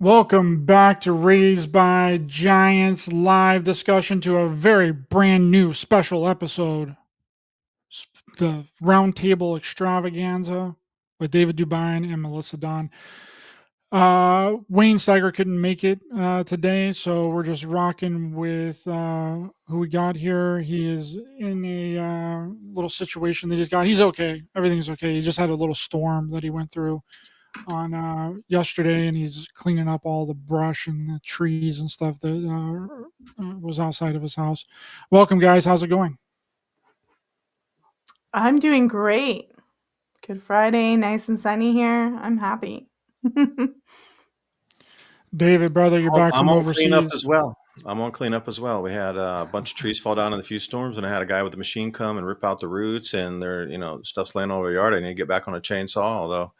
Welcome back to Raised by Giants live discussion to a very brand new special episode, the Roundtable Extravaganza with David DuByne and Melissa Don. Wayne Steiger couldn't make it today, so we're just rocking with who we got here. He is in a little situation that he's got. He's okay. Everything's okay. He just had a little storm that he went through on yesterday, and he's cleaning up all the brush and the trees and stuff that was outside of his house. Welcome, guys. How's it going? I'm doing great. Good Friday, nice and sunny here. I'm happy. David, brother, you're back I'm from on cleanup overseas. as well. I'm on cleanup as well. We had a bunch of trees fall down in a few storms, and I had a guy with a machine come and rip out the roots, and stuff's laying all over the yard. I need to get back on a chainsaw, although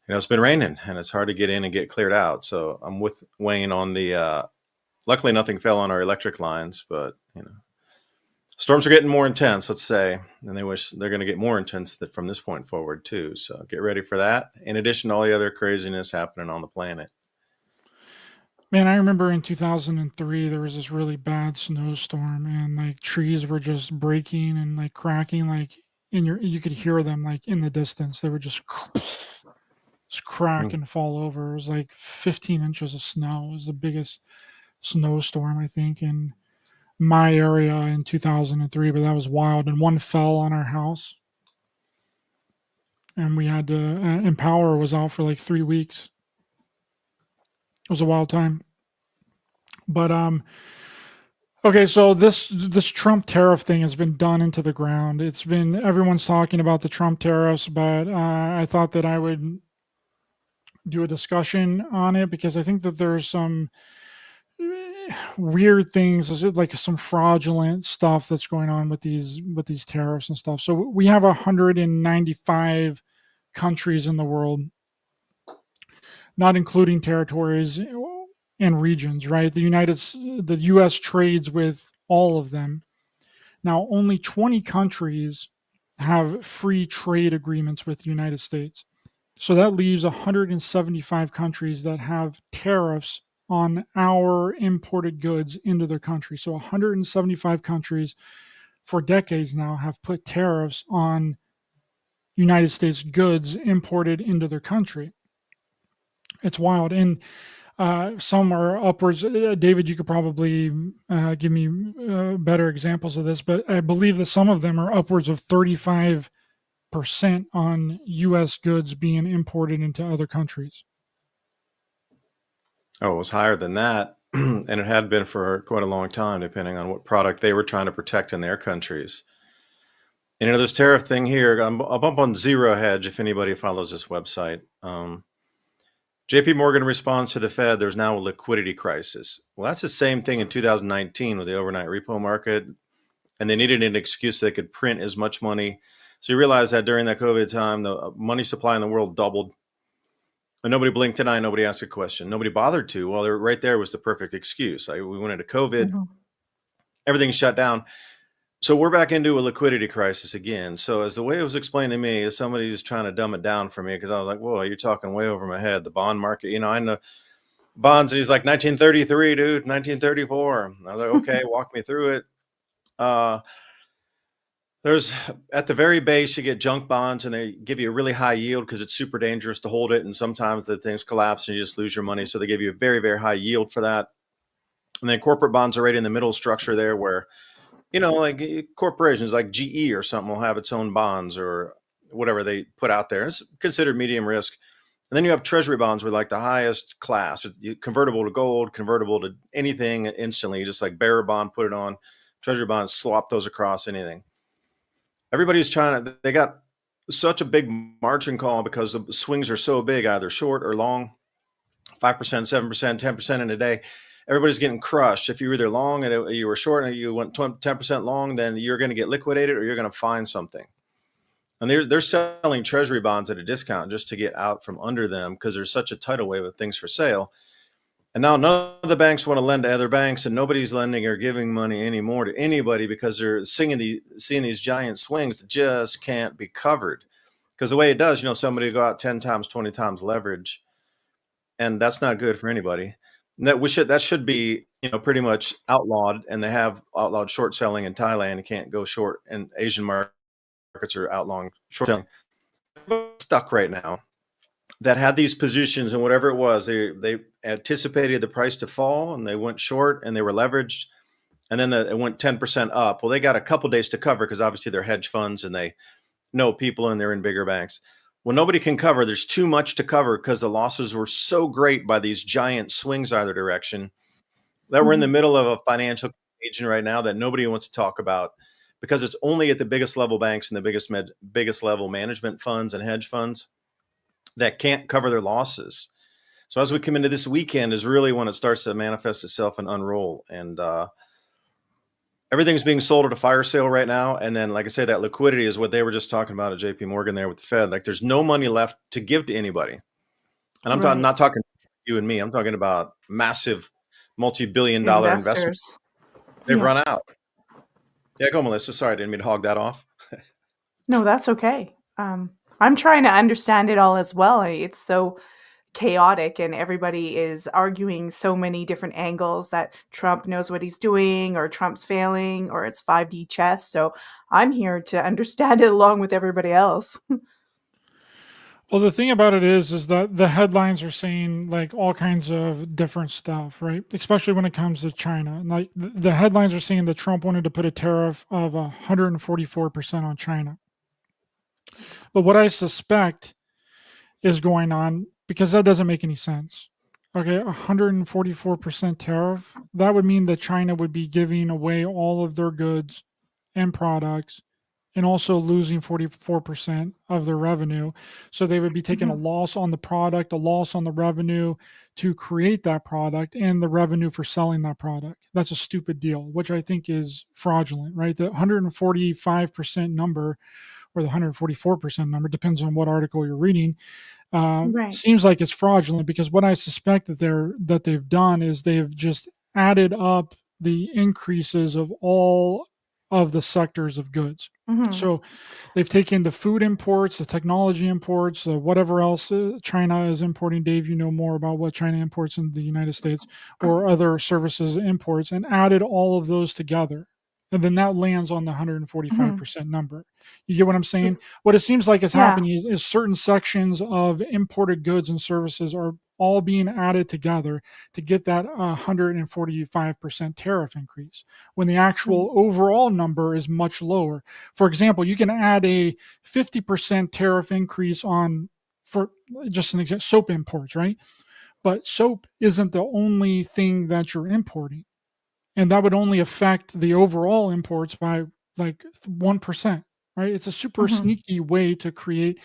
it's been raining and it's hard to get in and get cleared out. So I'm with Wayne on the. Luckily, nothing fell on our electric lines, but storms are getting more intense. Let's say, and they're going to get more intense from this point forward too. So get ready for that. In addition to all the other craziness happening on the planet. Man, I remember in 2003 there was this really bad snowstorm, and like trees were just breaking and like cracking, like you could hear them like in the distance. They were just crack and fall over. It was like 15 inches of snow. It was the biggest snowstorm I think in my area in 2003, but that was wild. And one fell on our house, and we had to, and power was out for like 3 weeks. It was a wild time. But okay, so this Trump tariff thing has been done into the ground. It's been everyone's talking about the Trump tariffs, but I thought that I would do a discussion on it because I think that there's some weird things, like some fraudulent stuff that's going on with these tariffs and stuff. So we have 195 countries in the world, not including territories and regions, right? The US trades with all of them. Now only 20 countries have free trade agreements with the United States. So that leaves 175 countries that have tariffs on our imported goods into their country. So 175 countries for decades now have put tariffs on United States goods imported into their country. It's wild. And some are upwards. David, you could probably give me better examples of this, but I believe that some of them are upwards of 35% on U.S. goods being imported into other countries. Oh, it was higher than that. And it had been for quite a long time, depending on what product they were trying to protect in their countries. And this tariff thing here, I'll bump on Zero Hedge if anybody follows this website. JP Morgan responds to the Fed, there's now a liquidity crisis. Well, that's the same thing in 2019 with the overnight repo market. And they needed an excuse so they could print as much money. So you realize that during that COVID time, the money supply in the world doubled. And nobody blinked an eye. Nobody asked a question. Nobody bothered to. Well, right there was the perfect excuse. We went into COVID. Mm-hmm. Everything's shut down. So we're back into a liquidity crisis again. So as the way it was explained to me, as somebody who's trying to dumb it down for me, because I was like, whoa, you're talking way over my head. The bond market, I know bonds. And he's like, 1933, dude, 1934. I was like, okay, walk me through it. There's at the very base, you get junk bonds and they give you a really high yield because it's super dangerous to hold it. And sometimes the things collapse and you just lose your money. So they give you a very, very high yield for that. And then corporate bonds are right in the middle structure there where, like corporations like GE or something will have its own bonds or whatever they put out there. It's considered medium risk. And then you have treasury bonds with like the highest class, convertible to gold, convertible to anything instantly, just like bearer bond, put it on. Treasury bonds, swap those across anything. Everybody's they got such a big margin call because the swings are so big, either short or long, 5%, 7%, 10% in a day. Everybody's getting crushed. If you're either long and you were short and you went 10% long, then you're going to get liquidated or you're going to find something. And they're selling treasury bonds at a discount just to get out from under them because there's such a tidal wave of things for sale. And now none of the banks want to lend to other banks, and nobody's lending or giving money anymore to anybody because they're seeing these giant swings that just can't be covered. Because the way it does, somebody go out 10 times, 20 times leverage, and that's not good for anybody. And that should be, pretty much outlawed, and they have outlawed short selling in Thailand. You can't go short, and Asian markets are outlawing short selling. Stuck right now that had these positions, and whatever it was, they anticipated the price to fall, and they went short, and they were leveraged, and then it went 10% up. Well, they got a couple days to cover because obviously they're hedge funds and they know people and they're in bigger banks. Well, nobody can cover. There's too much to cover because the losses were so great by these giant swings either direction that we're in the middle of a financial contagion right now that nobody wants to talk about, because it's only at the biggest level banks and the biggest level management funds and hedge funds that can't cover their losses. So as we come into this weekend is really when it starts to manifest itself and unroll. And everything's being sold at a fire sale right now. And then, like I say, that liquidity is what they were just talking about at JP Morgan there with the Fed. Like, there's no money left to give to anybody. And I'm not talking you and me. I'm talking about massive multi-billion-dollar investments. They've run out. Yeah, go, Melissa. Sorry, I didn't mean to hog that off. No, that's okay. I'm trying to understand it all as well. It's so chaotic and everybody is arguing so many different angles that Trump knows what he's doing or Trump's failing or it's 5D chess. So I'm here to understand it along with everybody else. Well, the thing about it is that the headlines are saying like all kinds of different stuff, right? Especially when it comes to China. Like the headlines are saying that Trump wanted to put a tariff of 144% on China. But what I suspect is going on, because that doesn't make any sense. Okay, 144% tariff, that would mean that China would be giving away all of their goods and products and also losing 44% of their revenue. So they would be taking a loss on the product, a loss on the revenue to create that product and the revenue for selling that product. That's a stupid deal, which I think is fraudulent, right? The 145% number or the 144% number, depends on what article you're reading, seems like it's fraudulent, because what I suspect that they've done is they've just added up the increases of all of the sectors of goods. So they've taken the food imports, the technology imports, whatever else China is importing. Dave, you know more about what China imports in the United States or other services imports, and added all of those together. And then that lands on the 145% number. You get what I'm saying? What it seems like is happening is certain sections of imported goods and services are all being added together to get that 145% tariff increase, when the actual overall number is much lower. For example, you can add a 50% tariff increase on, for just an example, soap imports, right? But soap isn't the only thing that you're importing. And that would only affect the overall imports by like 1%, right? It's a super sneaky way to create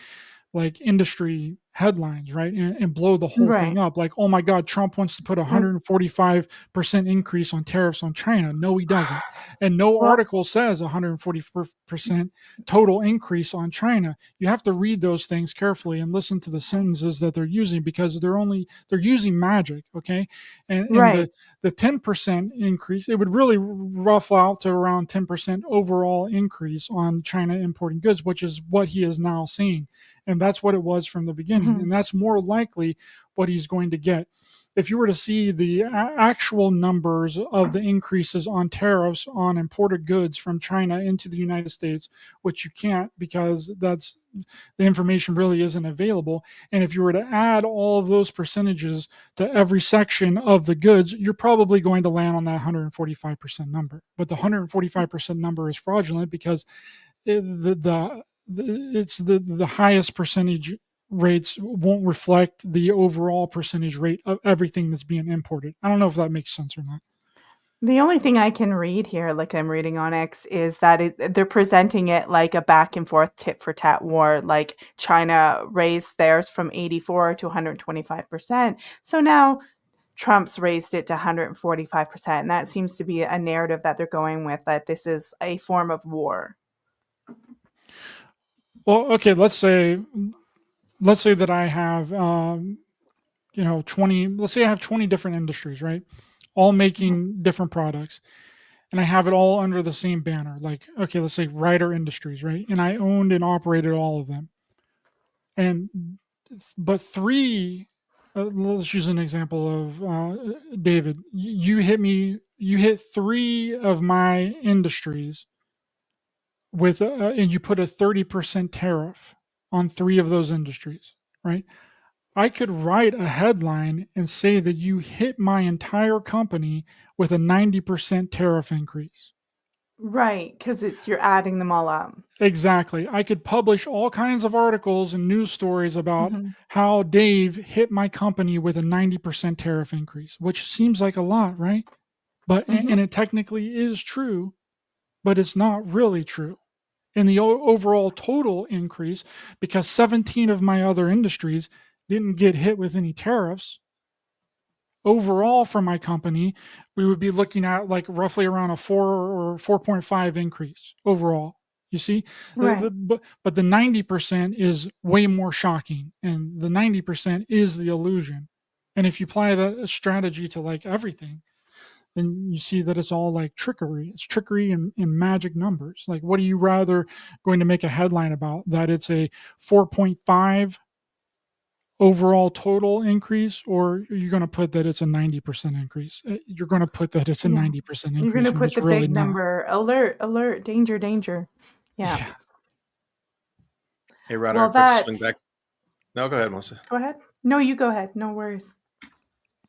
like industry headlines, right? And blow the whole thing up. Like, oh my God, Trump wants to put 145% increase on tariffs on China. No, he doesn't. And no article says 140% total increase on China. You have to read those things carefully and listen to the sentences that they're using, because they're using magic. Okay. And the 10% increase, it would really rough out to around 10% overall increase on China importing goods, which is what he is now seeing. And that's what it was from the beginning. And that's more likely what he's going to get. If you were to see the actual numbers of the increases on tariffs on imported goods from China into the United States, which you can't, because the information really isn't available. And if you were to add all of those percentages to every section of the goods, you're probably going to land on that 145% number. But the 145% number is fraudulent, because it's the highest percentage rates won't reflect the overall percentage rate of everything that's being imported. I don't know if that makes sense or not. The only thing I can read here, like I'm reading on X, is that they're presenting it like a back and forth tit for tat war. Like China raised theirs from 84 to 125%. So now Trump's raised it to 145%. And that seems to be a narrative that they're going with, that this is a form of war. Well, okay, let's say that I have 20, let's say I have 20 different industries, right? All making different products, and I have it all under the same banner. Like, okay, let's say Ryder Industries, right? And I owned and operated all of them. But three let's use an example of David. You hit me. You hit three of my industries with, and you put a 30% tariff on three of those industries, right? I could write a headline and say that you hit my entire company with a 90% tariff increase. Right, because you're adding them all up. Exactly. I could publish all kinds of articles and news stories about Hmm. how Dave hit my company with a 90% tariff increase, which seems like a lot, right? But, Hmm. and it technically is true, but it's not really true. In the overall total increase, because 17 of my other industries didn't get hit with any tariffs, overall for my company, we would be looking at like roughly around a 4 or 4.5 increase overall. You see, Right. but the 90% is way more shocking, and the 90% is the illusion. And if you apply that strategy to like everything, then you see that it's all like trickery. It's trickery in magic numbers. Like, what are you rather going to make a headline about? That it's a 4.5 overall total increase, or are you going to put that it's a 90% increase? You're going to put that it's a Yeah. 90% You're going increase to when put it's the really big not. number, alert, alert, danger, danger. Yeah. Yeah. Hey, Ryder, Well, if I could swing that's, back. No, go ahead, Melissa. go ahead. No, you go ahead. No worries.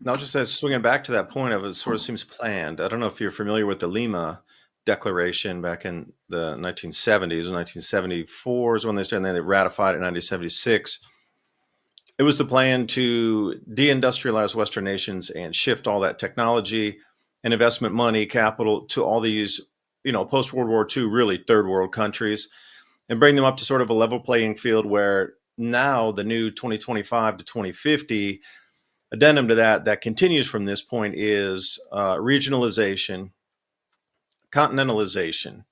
No, just as swinging back to that point of it sort of seems planned. I don't know if you're familiar with the Lima Declaration back in the 1970s or 1974 is when they started, and then they ratified it in 1976. It was the plan to deindustrialize Western nations and shift all that technology and investment money, capital to all these, post World War II, really third world countries, and bring them up to sort of a level playing field where now the new 2025 to 2050 addendum to that continues from this point is regionalization, continentalization.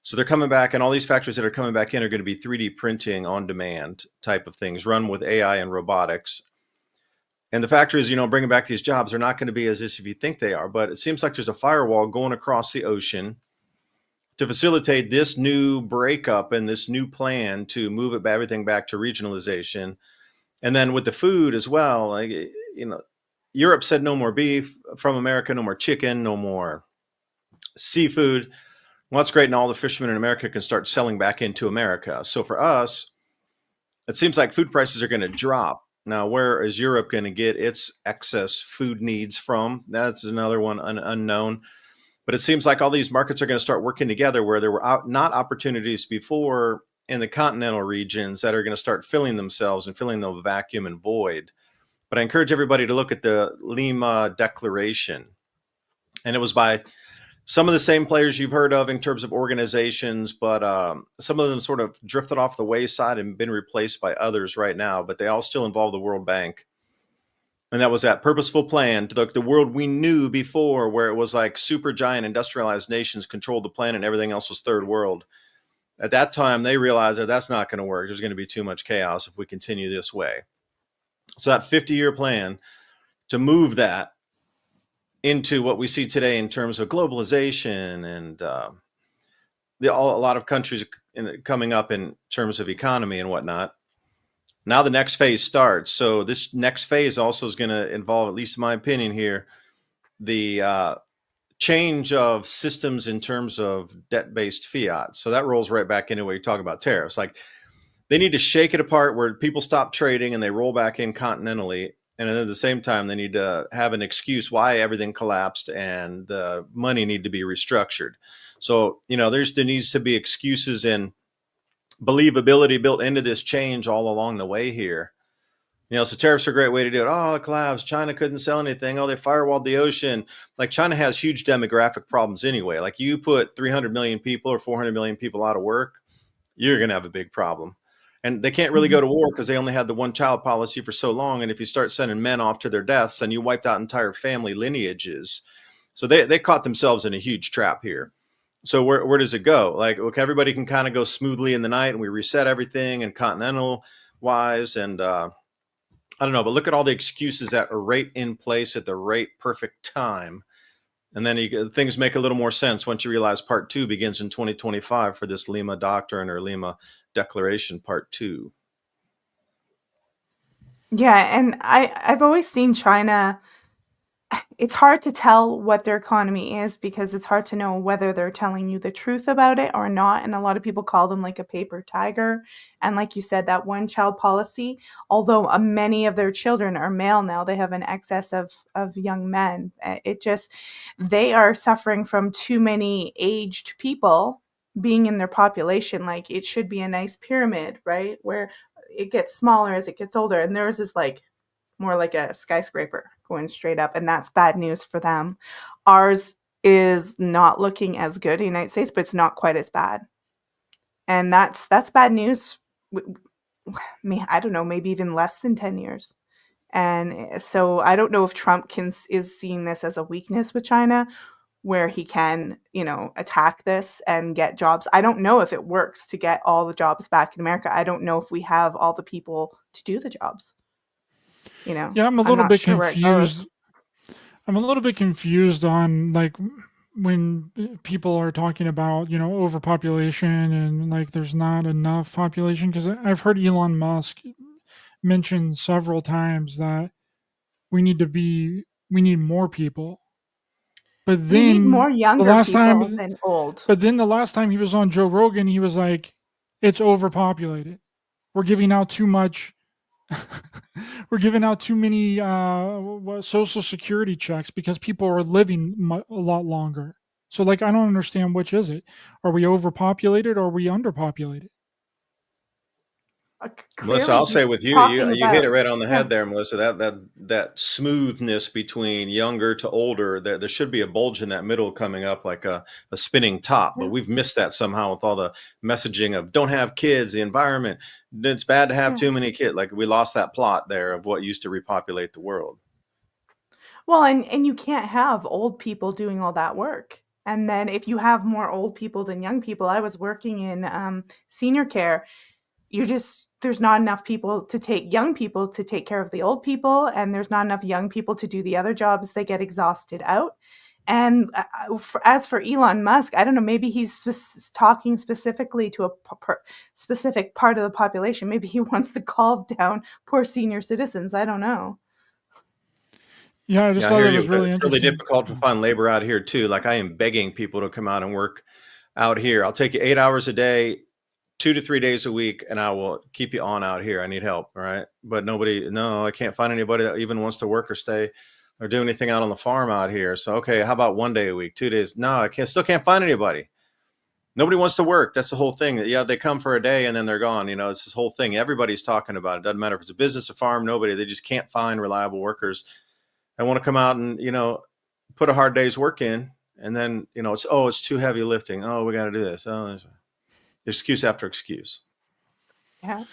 So they're coming back, and all these factories that are coming back in are going to be 3D printing on demand type of things, run with AI and robotics. And the factories, bringing back these jobs are not going to be as if you think they are. But it seems like there's a firewall going across the ocean to facilitate this new breakup and this new plan to move everything back to regionalization. And then with the food as well, like, Europe said no more beef from America, no more chicken, no more seafood. Well, that's great. And all the fishermen in America can start selling back into America. So for us, it seems like food prices are going to drop. Now, where is Europe going to get its excess food needs from? That's another one unknown. But it seems like all these markets are going to start working together where there were not opportunities before in the continental regions that are going to start filling themselves and filling the vacuum and void. But I encourage everybody to look at the Lima Declaration. And it was by some of the same players you've heard of in terms of organizations, but some of them sort of drifted off the wayside and been replaced by others right now, but they all still involve the World Bank. And that was that purposeful plan to the world we knew before, where it was like super giant industrialized nations controlled the planet and everything else was third world. At that time, they realized that that's not going to work. There's going to be too much chaos if we continue this way. So that 50-year plan to move that into what we see today in terms of globalization and a lot of countries coming up in terms of economy and whatnot. Now the next phase starts. So this next phase also is going to involve, at least in my opinion here, the change of systems in terms of debt-based fiat. So that rolls right back into what you're talking about tariffs. Like they need to shake it apart where people stop trading and they roll back in continentally. And at the same time, they need to have an excuse why everything collapsed and the money need to be restructured. So, there needs to be excuses and believability built into this change all along the way here. So tariffs are a great way to do it. Oh, it collapsed. China couldn't sell anything. Oh, they firewalled the ocean. Like China has huge demographic problems anyway. Like you put 300 million people or 400 million people out of work, you're going to have a big problem. And they can't really go to war because they only had the one child policy for so long. And if you start sending men off to their deaths, then you wiped out entire family lineages. So they caught themselves in a huge trap here. So where does it go? Like, okay, everybody can kind of go smoothly in the night and we reset everything and continental wise. And I don't know, but look at all the excuses that are right in place at the right perfect time. And then things make a little more sense once you realize part two begins in 2025 for this Lima Doctrine or Lima Declaration part two. Yeah, and I've always seen China. It's hard to tell what their economy is because it's hard to know whether they're telling you the truth about it or not. And a lot of people call them like a paper tiger. And like you said, that one child policy, although many of their children are male now, they have an excess of young men. It just, they are suffering from too many aged people being in their population. Like it should be a nice pyramid, right? Where it gets smaller as it gets older. And theirs is like more like a skyscraper going straight up, and that's bad news for them. Ours is not looking as good in the United States, but it's not quite as bad, and that's bad news. I don't know, maybe even less than 10 years. And so I don't know if Trump is seeing this as a weakness with China, where he can, attack this and get jobs. I don't know if it works to get all the jobs back in America. I don't know if we have all the people to do the jobs. Yeah, I'm a I'm little not bit sure where it goes. confused. I'm a little bit confused on like when people are talking about, overpopulation and like there's not enough population, because I've heard Elon Musk mention several times that we need more people. But We need then more the younger last people time than old. but then the last time he was on Joe Rogan, he was like, it's overpopulated. We're giving out too much. We're giving out too many social security checks because people are living a lot longer. So, like, I don't understand which is it. Are we overpopulated or are we underpopulated? Melissa, Clearly, I'll say he's with you, talking you hit about, it right on the yeah, head there, Melissa. That smoothness between younger to older, there should be a bulge in that middle coming up like a spinning top, but yeah, we've missed that somehow with all the messaging of don't have kids, the environment. It's bad to have yeah. too many kids. Like we lost that plot there of what used to repopulate the world. Well, and you can't have old people doing all that work. And then if you have more old people than young people, I was working in senior care. There's not enough people to take young people to take care of the old people, and there's not enough young people to do the other jobs. They get exhausted out. And as for Elon Musk, I don't know, maybe he's talking specifically to a specific part of the population. Maybe he wants to calm down poor senior citizens. I don't know. Yeah, I just Yeah, I thought hear that you. was But really it's really interesting. difficult to find labor out here too. Like I am begging people to come out and work out here. I'll take you 8 hours a day, 2 to 3 days a week, and I will keep you on out here. I need help. All right. But no, I can't find anybody that even wants to work or stay or do anything out on the farm out here. So, okay, how about one day a week, 2 days? No, still can't find anybody. Nobody wants to work. That's the whole thing. Yeah, they come for a day and then they're gone. It's this whole thing. Everybody's talking about it. Doesn't matter if it's a business, a farm, nobody. They just can't find reliable workers. I want to come out and, put a hard day's work in. And then, it's too heavy lifting. Oh, we got to do this. Oh, there's excuse after excuse. Yeah.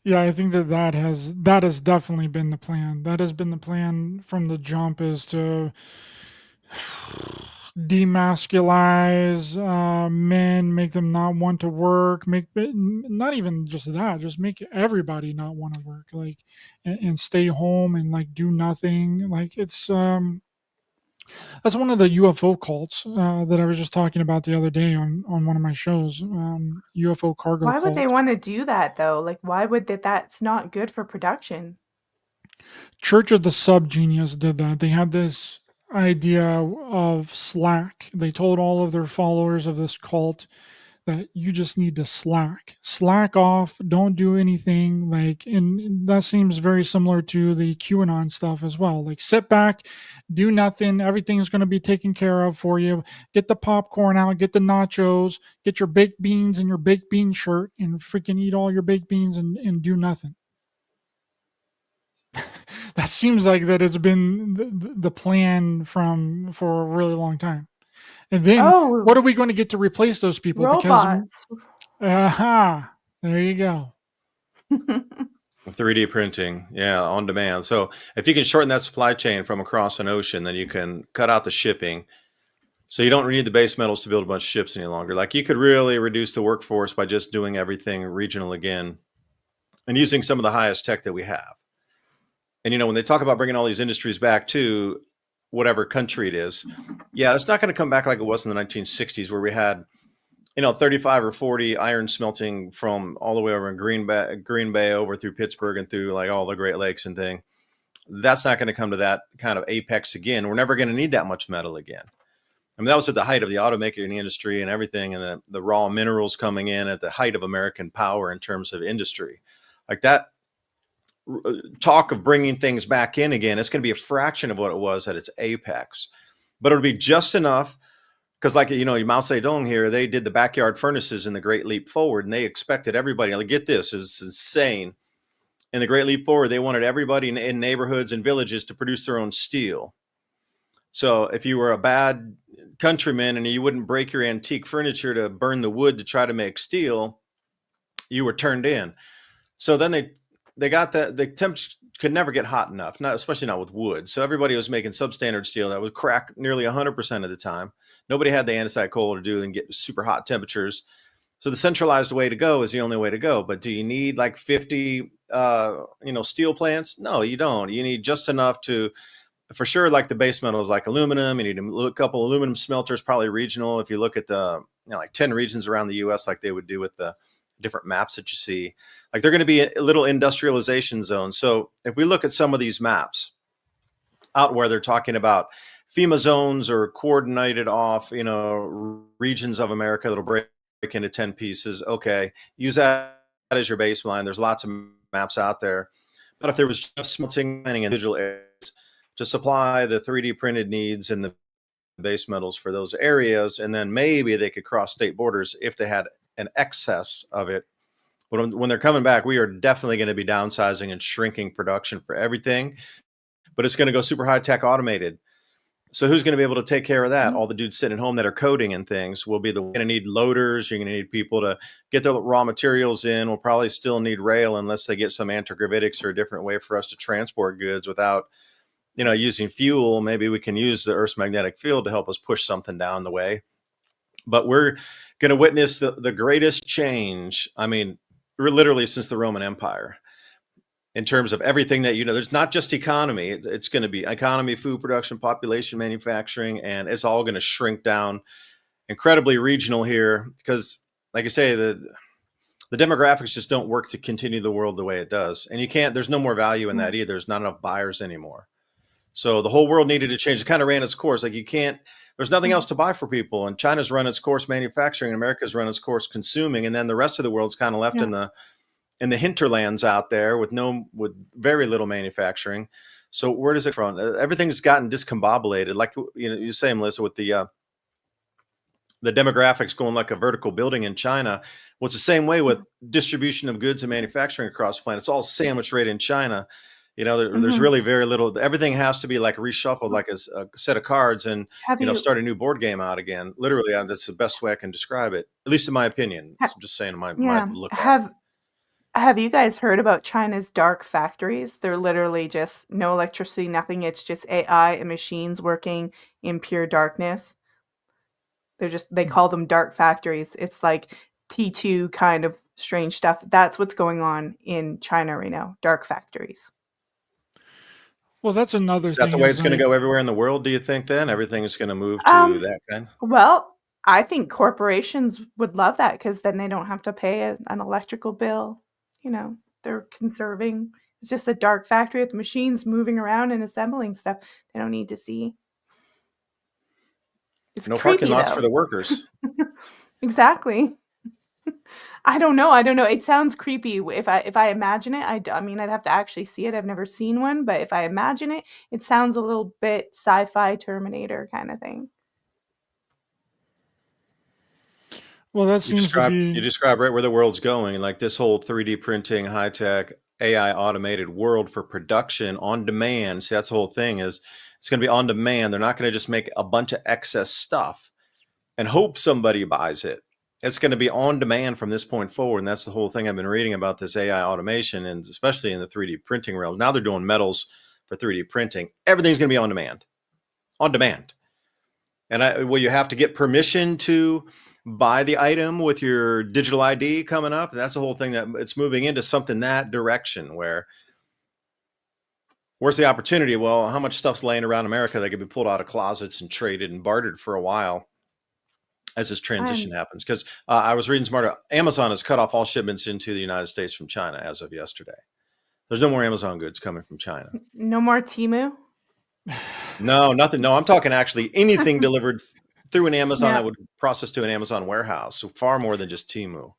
Yeah, I think that has definitely been the plan. That has been the plan from the jump, is to demasculize men, make them not want to work, not even just that, just make everybody not want to work, like, and stay home and like do nothing. Like it's that's one of the UFO cults that I was just talking about the other day on one of my shows. UFO cargo Why would they cults. want to do that though? Like, why would that's not good for production? Church of the Subgenius did that. They had this idea of slack. They told all of their followers of this cult that you just need to slack off, don't do anything. Like, and that seems very similar to the QAnon stuff as well. Like, sit back, do nothing, everything's going to be taken care of for you. Get the popcorn out, get the nachos, get your baked beans and your baked bean shirt, and freaking eat all your baked beans and do nothing. That seems like that it's been the plan for a really long time. And then Oh, what are we going to get to replace those people? Because robots. aha, there you go. 3D printing, yeah, on demand. So if you can shorten that supply chain from across an ocean, then you can cut out the shipping. So you don't need the base metals to build a bunch of ships any longer. Like you could really reduce the workforce by just doing everything regional again and using some of the highest tech that we have. And when they talk about bringing all these industries back to whatever country it is, yeah, it's not going to come back like it was in the 1960s where we had 35 or 40 iron smelting from all the way over in Green Bay over through Pittsburgh and through like all the Great Lakes and thing. That's not going to come to that kind of apex again. We're never going to need that much metal again. I mean, that was at the height of the automaking industry and everything, and the raw minerals coming in at the height of American power in terms of industry. Like that talk of bringing things back in again, it's going to be a fraction of what it was at its apex. But it'll be just enough because, like, Mao Zedong here, they did the backyard furnaces in the Great Leap Forward, and they expected everybody. Like, get this, it's insane. In the Great Leap Forward, they wanted everybody in neighborhoods and villages to produce their own steel. So if you were a bad countryman and you wouldn't break your antique furniture to burn the wood to try to make steel, you were turned in. So then they got that the temps could never get hot enough, especially not with wood. So everybody was making substandard steel that would crack nearly 100% of the time. Nobody had the andesite coal to do and get super hot temperatures. So the centralized way to go is the only way to go. But do you need like 50 steel plants? No, you don't. You need just enough to, for sure, like the base metals like aluminum. You need a couple aluminum smelters, probably regional. If you look at the like 10 regions around the US, like they would do with the different maps that you see, like they're going to be a little industrialization zones. So if we look at some of these maps out where they're talking about FEMA zones or coordinated off, regions of America that'll break into 10 pieces. Okay, use that as your baseline. There's lots of maps out there. But if there was just smelting mining in individual areas to supply the 3D printed needs and the base metals for those areas, and then maybe they could cross state borders if they had an excess of it. But when they're coming back, we are definitely going to be downsizing and shrinking production for everything. But it's going to go super high tech automated. So who's going to be able to take care of that? All the dudes sitting at home that are coding and things will be going to need loaders. You're going to need people to get the raw materials in. We'll probably still need rail unless they get some antigravitics or a different way for us to transport goods without, using fuel. Maybe we can use the Earth's magnetic field to help us push something down the way. But we're going to witness the greatest change. I mean, literally since the Roman Empire. In terms of everything that, there's not just economy. It's going to be economy, food production, population, manufacturing, and it's all going to shrink down incredibly regional here because, like I say, the demographics just don't work to continue the world the way it does. And there's no more value in that either. There's not enough buyers anymore. So the whole world needed to change. It kind of ran its course. Like there's nothing else to buy for people. And China's run its course manufacturing, and America's run its course consuming. And then the rest of the world's kind of left in the hinterlands out there with very little manufacturing. So where does it from? Everything's gotten discombobulated. Like, you say, Melissa, with the demographics going like a vertical building in China. Well, it's the same way with distribution of goods and manufacturing across the planet. It's all sandwiched right in China. There's really very little. Everything has to be like reshuffled, like a set of cards, and start a new board game out again. Literally, that's the best way I can describe it, at least in my opinion. I'm just saying my look. Have you guys heard about China's dark factories? They're literally just no electricity, nothing. It's just AI and machines working in pure darkness. They call them dark factories. It's like T2 kind of strange stuff. That's what's going on in China right now. Dark factories. Well, that's another thing. Is that the way it's going to go everywhere in the world, do you think, then? Everything's going to move to that kind? Well, I think corporations would love that because then they don't have to pay an electrical bill. They're conserving. It's just a dark factory with machines moving around and assembling stuff they don't need to see. It's no creepy, parking lots though. for the workers. Exactly. I don't know. It sounds creepy. If I imagine it, I'd have to actually see it. I've never seen one, but if I imagine it, it sounds a little bit sci-fi Terminator kind of thing. Well, that seems to be... You describe right where the world's going, like this whole 3D printing, high-tech, AI automated world for production on demand. See, that's the whole thing is it's going to be on demand. They're not going to just make a bunch of excess stuff and hope somebody buys it. It's going to be on demand from this point forward. And that's the whole thing I've been reading about this AI automation, and especially in the 3D printing realm. Now they're doing metals for 3D printing. Everything's going to be on demand. On demand. And you have to get permission to buy the item with your digital ID coming up. And that's the whole thing, that it's moving into something that direction where's the opportunity? Well, how much stuff's laying around America that could be pulled out of closets and traded and bartered for a while? as this transition happens. Because I was reading smarter. Amazon has cut off all shipments into the United States from China as of yesterday. There's no more Amazon goods coming from China. No more Temu? No, nothing. No, I'm talking actually anything delivered through an Amazon Yeah. that would process to an Amazon warehouse. So far more than just Temu.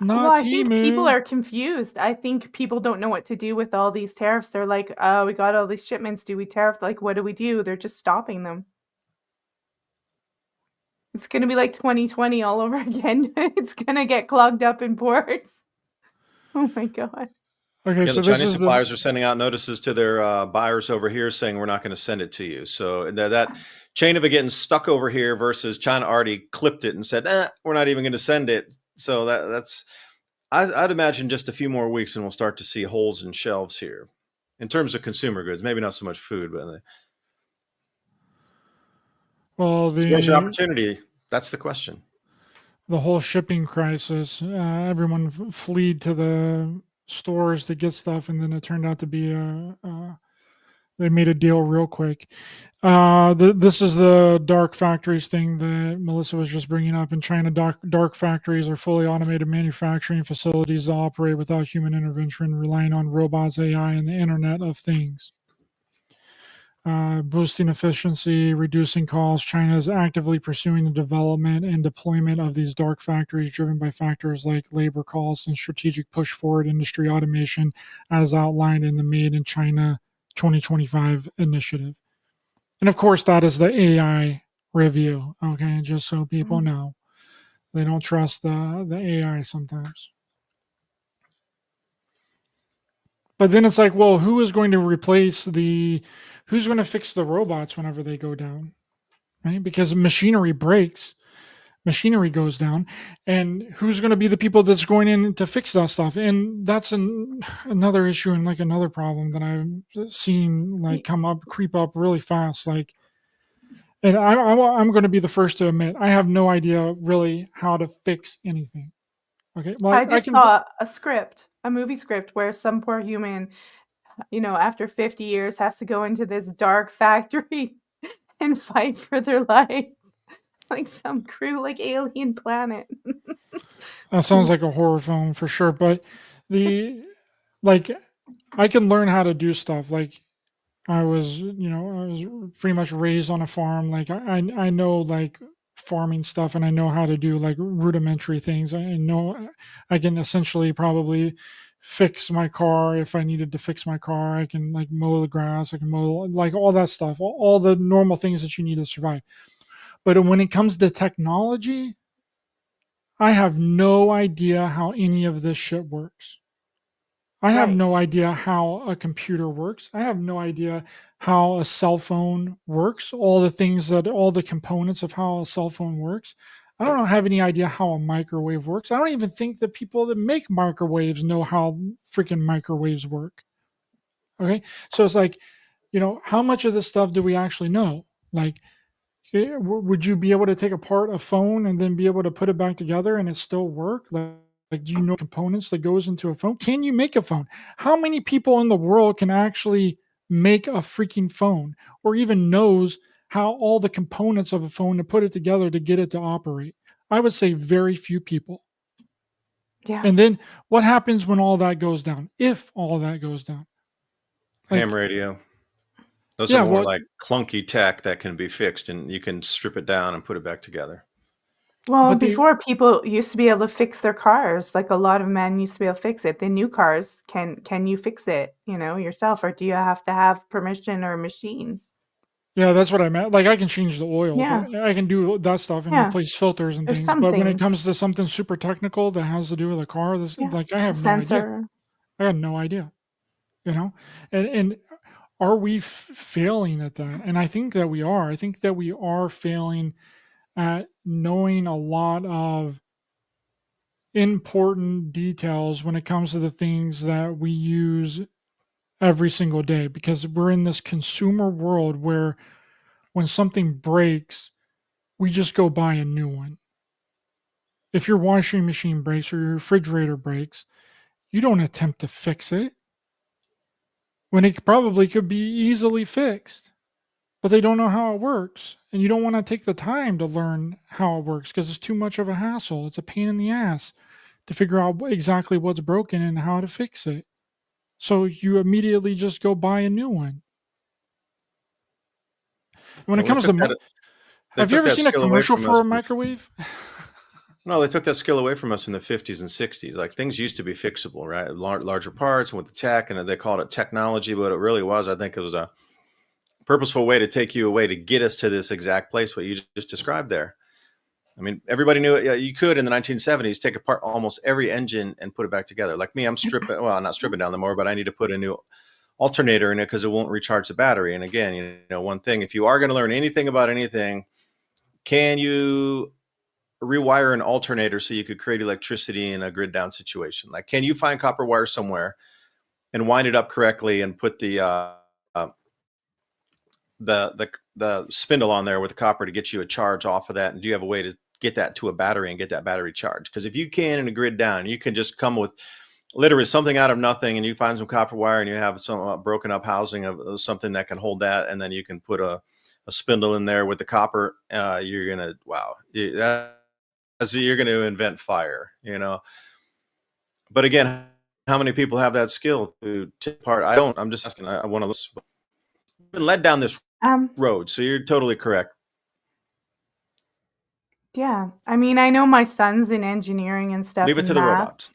Not Well, I think people Temu. are confused. I think people don't know what to do with all these tariffs. They're like, we got all these shipments. Do we tariff? Like, what do we do? They're just stopping them. It's going to be like 2020 all over again. It's going to get clogged up in ports. Oh my God. Okay, Yeah, so the this Chinese is suppliers are sending out notices to their buyers over here saying we're not going to send it to you. So that chain of it getting stuck over here versus China already clipped it and said, we're not even going to send it. So that's I'd imagine just a few more weeks and we'll start to see holes in shelves here in terms of consumer goods. Maybe not so much food, but well where's your opportunity? That's the question. The whole shipping crisis. Everyone fled to the stores to get stuff, and then it turned out to be they made a deal real quick. This is the dark factories thing that Melissa was just bringing up. In China, dark factories are fully automated manufacturing facilities that operate without human intervention, relying on robots, AI, and the Internet of Things. Boosting efficiency, reducing costs. China is actively pursuing the development and deployment of these dark factories, driven by factors like labor costs and strategic push forward industry automation, as outlined in the Made in China 2025 initiative. And of course, that is the AI review. Okay, just so people know, they don't trust the AI sometimes. But then it's like, well, who is going to who's going to fix the robots whenever they go down, right? Because machinery breaks, machinery goes down, and who's going to be the people that's going in to fix that stuff? And that's another issue and like another problem that I've seen like creep up really fast. Like, and I'm going to be the first to admit, I have no idea really how to fix anything. Okay, well, I just saw a movie script where some poor human, after 50 years has to go into this dark factory and fight for their life. Like some crew, like Alien Planet. That sounds like a horror film for sure. But I can learn how to do stuff. Like I was pretty much raised on a farm. Like I know like farming stuff, and I know how to do like rudimentary things. I know I can essentially probably fix my car if I needed to fix my car. I can like mow the grass. I can mow like all that stuff, all the normal things that you need to survive. But when it comes to technology, I have no idea how any of this shit works. I have no idea how a computer works. I have no idea how a cell phone works, all the components of how a cell phone works. I don't have any idea how a microwave works. I don't even think the people that make microwaves know how freaking microwaves work. Okay. So it's like, how much of this stuff do we actually know? Like, would you be able to take apart a phone and then be able to put it back together and it still work? Like, do you know components that goes into a phone? Can you make a phone? How many people in the world can actually make a freaking phone, or even knows how all the components of a phone to put it together to get it to operate? I would say very few people. Yeah. And then what happens when all that goes down? If all that goes down? Ham radio. Those are more like clunky tech that can be fixed, and you can strip it down and put it back together. Well, before people used to be able to fix their cars, like a lot of men used to be able to fix it. The new cars, can you fix it, yourself, or do you have to have permission or a machine? Yeah, that's what I meant. Like I can change the oil, Yeah. but I can do that stuff and replace filters and things. But when it comes to something super technical that has to do with a car, like I have no idea. I had no idea, and are we failing at that? And I think that we are. I think that we are failing at knowing a lot of important details when it comes to the things that we use every single day, because we're in this consumer world where when something breaks, we just go buy a new one. If your washing machine breaks or your refrigerator breaks, you don't attempt to fix it when it probably could be easily fixed. but they don't know how it works. And you don't want to take the time to learn how it works because it's too much of a hassle. It's a pain in the ass to figure out exactly what's broken and how to fix it. So you immediately just go buy a new one. When it Well, comes to, have you ever seen a commercial for a microwave? No, they took that skill away from us in the 50s and 60s. Like things used to be fixable, right? Larger parts and with the tech, and they called it technology, but it really was, I think it was a purposeful way to take you away to get us to this exact place, what you just described there. I mean, everybody knew it. You could in the 1970s take apart almost every engine and put it back together. Like me, I'm stripping, well, I'm not stripping down the mower, but I need to put a new alternator in it because it won't recharge the battery. And again, you know, one thing, if you are going to learn anything about anything, can you rewire an alternator so you could create electricity in a grid down situation? Like, can you find copper wire somewhere and wind it up correctly and put the spindle on there with the copper to get you a charge off of that? And do you have a way to get that to a battery and get that battery charged? Because if you can in a grid down, you can just come with literally something out of nothing, and you find some copper wire and you have some broken up housing of something that can hold that, and then you can put a spindle in there with the copper. You're gonna, wow, you're going to invent fire, you know. But again, how many people have that skill to take apart? I don't. I'm just asking. I want to listen. I've been led down this road, so you're totally correct. Yeah, I mean, I know my son's in engineering and stuff. Leave it to the robots.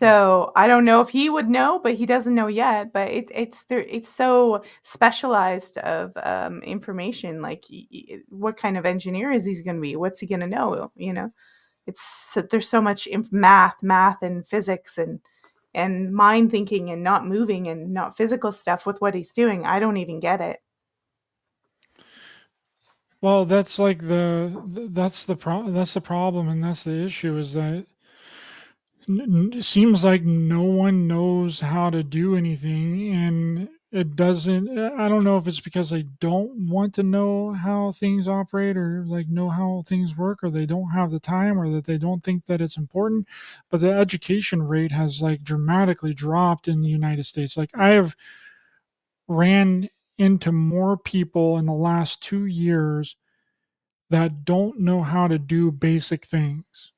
So I don't know if he would know, but he doesn't know yet. But it's so specialized of information. Like, what kind of engineer is he going to be? What's he going to know? You know, there's so much math and physics and mind thinking and not moving and not physical stuff with what he's doing. I don't even get it. Well, that's like that's the problem, and that's the issue, is that it seems like no one knows how to do anything, and it doesn't. I don't know if it's because they don't want to know how things operate, or like know how things work, or they don't have the time, or that they don't think that it's important. But the education rate has like dramatically dropped in the United States. Like, I have ran into more people in the last 2 years that don't know how to do basic things.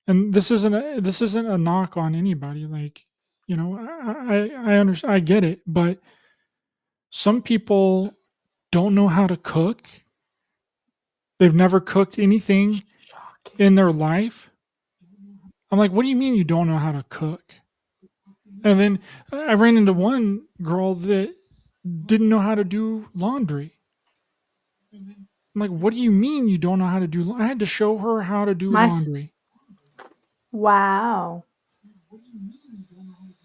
And this isn't a knock on anybody. Like, you know, I understand, I get it, but some people don't know how to cook. They've never cooked anything in their life. I'm like, what do you mean you don't know how to cook? And then I ran into one girl that didn't know how to do laundry. I'm like, what do you mean you don't know how to do? I had to show her how to do laundry. Wow.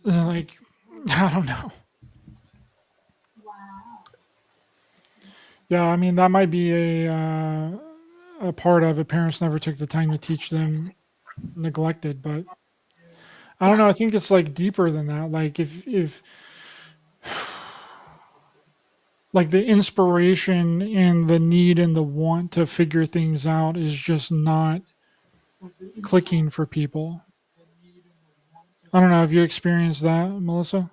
Like, I don't know. Yeah, I mean, that might be a part of it. Parents never took the time to teach them, neglected, but I don't know. I think it's like deeper than that. Like, if like the inspiration and the need and the want to figure things out is just not clicking for people. I don't know. Have you experienced that, Melissa?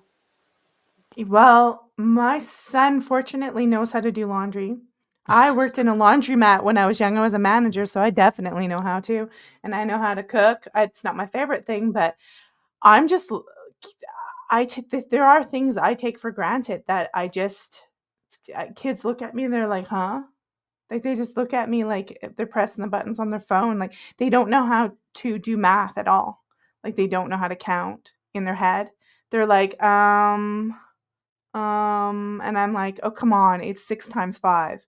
Well, my son fortunately knows how to do laundry. I worked in a laundromat when I was young. I was a manager, so I definitely know how to, and I know how to cook. It's not my favorite thing, but I'm just, there are things I take for granted that kids look at me and they're like, huh? Like, they just look at me like they're pressing the buttons on their phone. Like, they don't know how to do math at all. Like, they don't know how to count in their head. They're like, and I'm like, oh, come on, it's 6 times 5.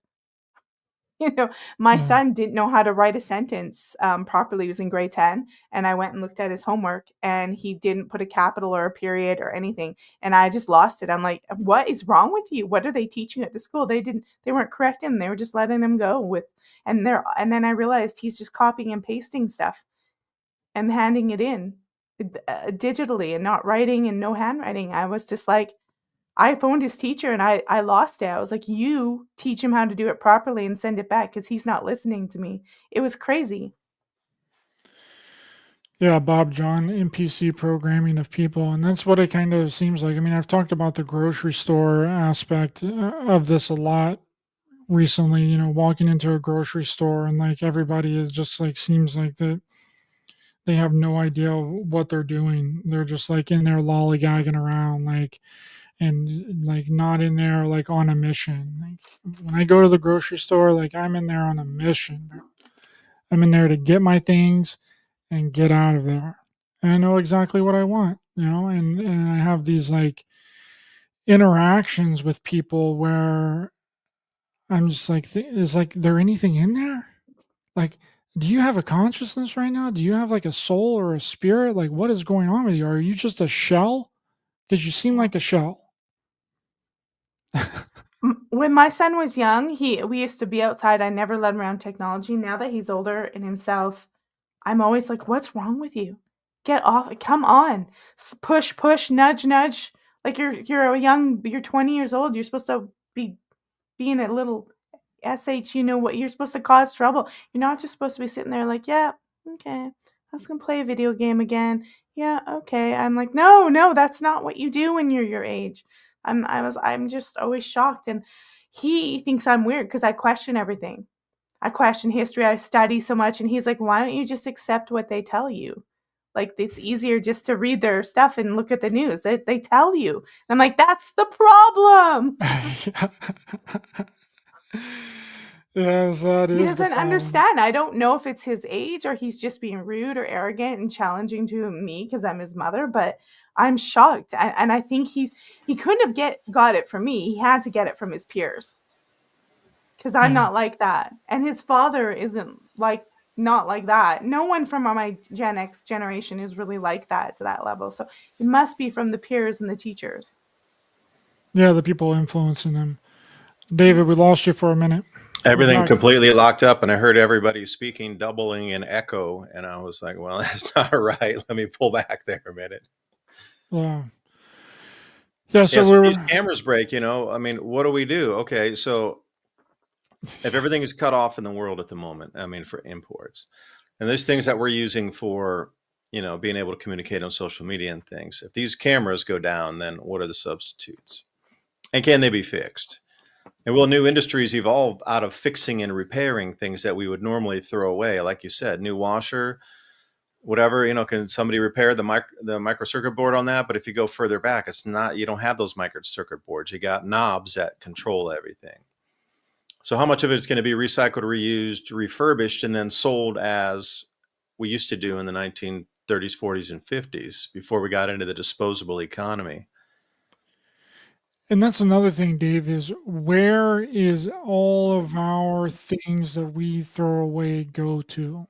You know, my son didn't know how to write a sentence properly. He was in grade 10, and I went and looked at his homework, and he didn't put a capital or a period or anything, and I just lost it. I'm like, what is wrong with you? What are they teaching at the school? They weren't correcting. They were just letting him go with, and then I realized he's just copying and pasting stuff and handing it in digitally and not writing and no handwriting. I was just like, I phoned his teacher and I lost it. I was like, you teach him how to do it properly and send it back, because he's not listening to me. It was crazy. Yeah, Bob John, NPC programming of people. And that's what it kind of seems like. I mean, I've talked about the grocery store aspect of this a lot recently, walking into a grocery store and like everybody is just like seems like that they have no idea what they're doing. They're just like in there lollygagging around, like, and like not in there like on a mission. Like when I go to the grocery store, like I'm in there on a mission. I'm in there to get my things and get out of there. And I know exactly what I want, and I have these like interactions with people where I'm just like, is like there anything in there? Like, do you have a consciousness right now? Do you have like a soul or a spirit? Like, what is going on with you? Are you just a shell? Because you seem like a shell. When my son was young, we used to be outside. I never let him around technology. Now that he's older in himself, I'm always like, "What's wrong with you? Get off! Come on! Push, push, nudge, nudge." Like you're 20 years old. You're supposed to be being a little sh. You know what? You're supposed to cause trouble. You're not just supposed to be sitting there like, "Yeah, okay, I was gonna play a video game again. Yeah, okay." I'm like, "No, no, that's not what you do when you're your age." I'm just always shocked, and he thinks I'm weird because I question everything. I question history. I study so much, and he's like, "Why don't you just accept what they tell you? Like it's easier just to read their stuff and look at the news. They tell you." And I'm like, "That's the problem." Yes, that He is the doesn't problem. understand. I don't know if it's his age or he's just being rude or arrogant and challenging to me because I'm his mother, but I'm shocked. And I think he couldn't have got it from me. He had to get it from his peers because I'm Yeah. not like that. And his father isn't like not like that. No one from my Gen X generation is really like that to that level. So it must be from the peers and the teachers. Yeah, the people influencing them. David, we lost you for a minute. You're Everything back. completely locked up, and I heard everybody speaking, doubling in echo, and I was like, "Well, that's not right. Let me pull back there a minute." Yeah. Yeah, Yeah, so so we if these were cameras break, I mean, what do we do? Okay, so if everything is cut off in the world at the moment, I mean, for imports, and there's things that we're using for, being able to communicate on social media and things. If these cameras go down, then what are the substitutes? And can they be fixed? And will new industries evolve out of fixing and repairing things that we would normally throw away? Like you said, new washer, whatever, can somebody repair the micro circuit board on that? But if you go further back, it's not, you don't have those micro circuit boards. You got knobs that control everything. So how much of it is going to be recycled, reused, refurbished, and then sold as we used to do in the 1930s, 40s, and 50s before we got into the disposable economy? and that's another thing, Dave, is where is all of our things that we throw away go to?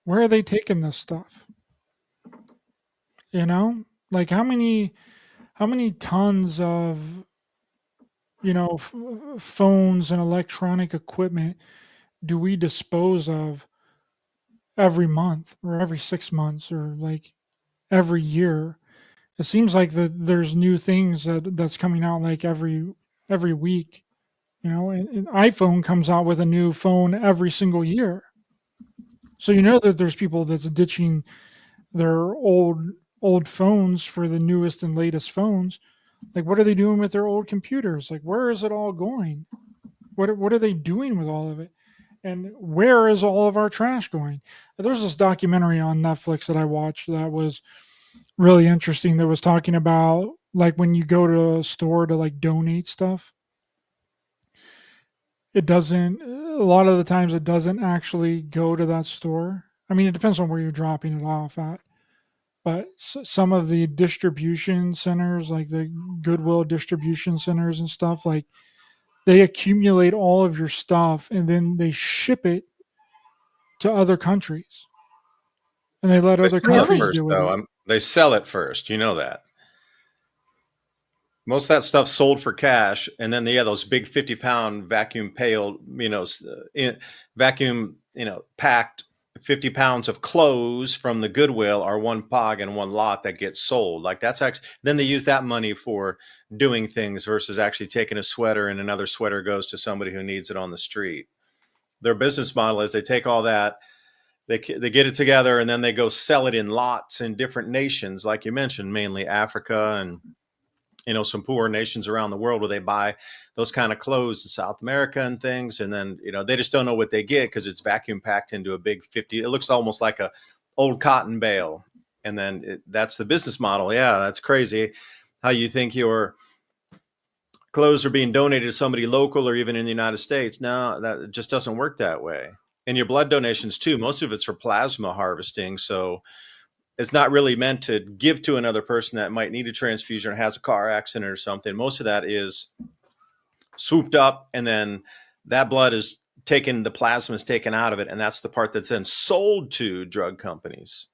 Where are they taking this stuff? You know? Like how many tons of, phones and electronic equipment do we dispose of every month or every 6 months or like every year? It seems like there's new things that's coming out like every week. And iPhone comes out with a new phone every single year. So you know that there's people that's ditching their old phones for the newest and latest phones. Like what are they doing with their old computers? Like where is it all going? What are they doing with all of it? And where is all of our trash going? There's this documentary on Netflix that I watched that was really interesting that was talking about like when you go to a store to like donate stuff, it doesn't a lot of the times it doesn't actually go to that store. I mean, it depends on where you're dropping it off at, but some of the distribution centers, like the Goodwill distribution centers and stuff, like they accumulate all of your stuff and then they ship it to other countries and they let They other sell it Really? countries first, deal with though. it. They sell it first. You know that. Most of that stuff's sold for cash, and then those big 50-pound vacuum pailed, vacuum, packed 50 pounds of clothes from the Goodwill are one pog and one lot that gets sold. Like that's actually, then they use that money for doing things versus actually taking a sweater and another sweater goes to somebody who needs it on the street. Their business model is they take all that, they get it together, and then they go sell it in lots in different nations, like you mentioned, mainly Africa and some poor nations around the world where they buy those kind of clothes in South America and things. And then, they just don't know what they get because it's vacuum packed into a big 50. It looks almost like a old cotton bale. And then that's the business model. Yeah, that's crazy how you think your clothes are being donated to somebody local or even in the United States. No, that just doesn't work that way. And your blood donations too, most of it's for plasma harvesting. So it's not really meant to give to another person that might need a transfusion or has a car accident or something. Most of that is swooped up, and then that blood is taken, the plasma is taken out of it, and that's the part that's then sold to drug companies.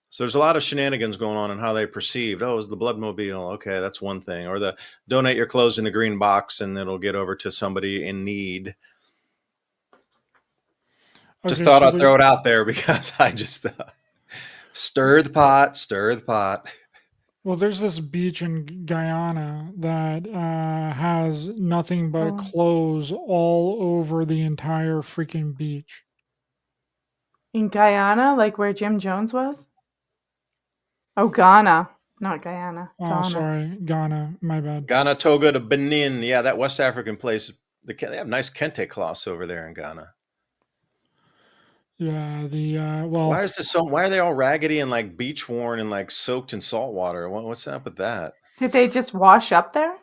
So there's a lot of shenanigans going on in how they perceived. Oh, is the blood mobile? Okay, that's one thing. Or the donate your clothes in the green box and it'll get over to somebody in need. Just thought I'd throw it out there because I just stir the pot. Well, there's this beach in Guyana that has nothing but clothes all over the entire freaking beach. In Guyana, like where Jim Jones was? Oh, Ghana, not Guyana. Oh, Ghana. sorry, Ghana. My bad. Ghana, Togo to Benin. Yeah, that West African place. They have nice kente cloths over there in Ghana. Yeah, Why is this so? Why are they all raggedy and like beach worn and like soaked in salt water? What's up with that? Did they just wash up there?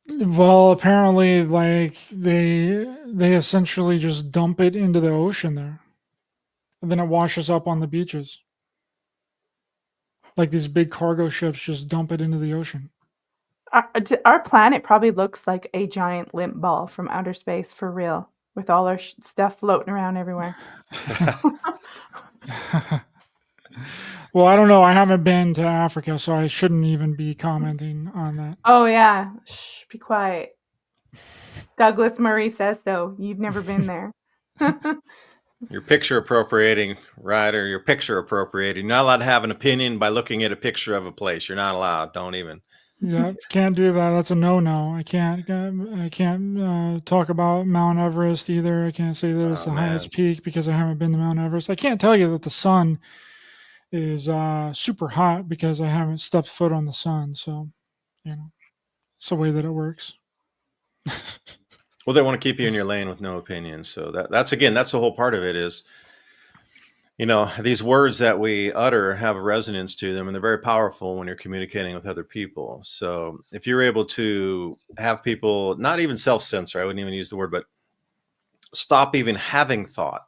Well, apparently, like they essentially just dump it into the ocean there, and then it washes up on the beaches. Like these big cargo ships just dump it into the ocean. Our planet probably looks like a giant limp ball from outer space for real, with all our stuff floating around everywhere. Well, I don't know. I haven't been to Africa, so I shouldn't even be commenting on that. Oh, yeah. Shh, be quiet. Douglas Murray says so. You've never been there. You're picture appropriating, Ryder. You're picture appropriating. You're not allowed to have an opinion by looking at a picture of a place. You're not allowed. Don't even. Yeah, can't do that. That's a no-no. I can't talk about Mount Everest either. I can't say that it's the highest peak because I haven't been to Mount Everest. I can't tell you that the sun is super hot because I haven't stepped foot on the sun. So, it's the way that it works. Well, they want to keep you in your lane with no opinion. So that's the whole part of it is, these words that we utter have a resonance to them, and they're very powerful when you're communicating with other people. So if you're able to have people not even self-censor, I wouldn't even use the word, but stop even having thought,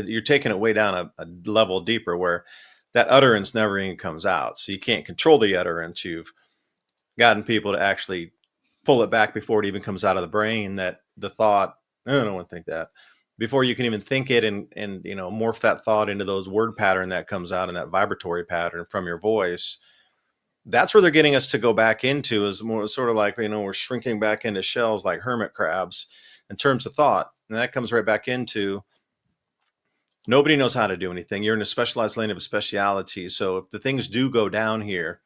you're taking it way down a level deeper where that utterance never even comes out. So you can't control the utterance. You've gotten people to actually pull it back before it even comes out of the brain, that the thought, I don't want to think that, before you can even think it and morph that thought into those word pattern that comes out in that vibratory pattern from your voice. That's where they're getting us to go back into, is more sort of like, we're shrinking back into shells like hermit crabs in terms of thought. And that comes right back into nobody knows how to do anything. You're in a specialized lane of a speciality. So if the things do go down here,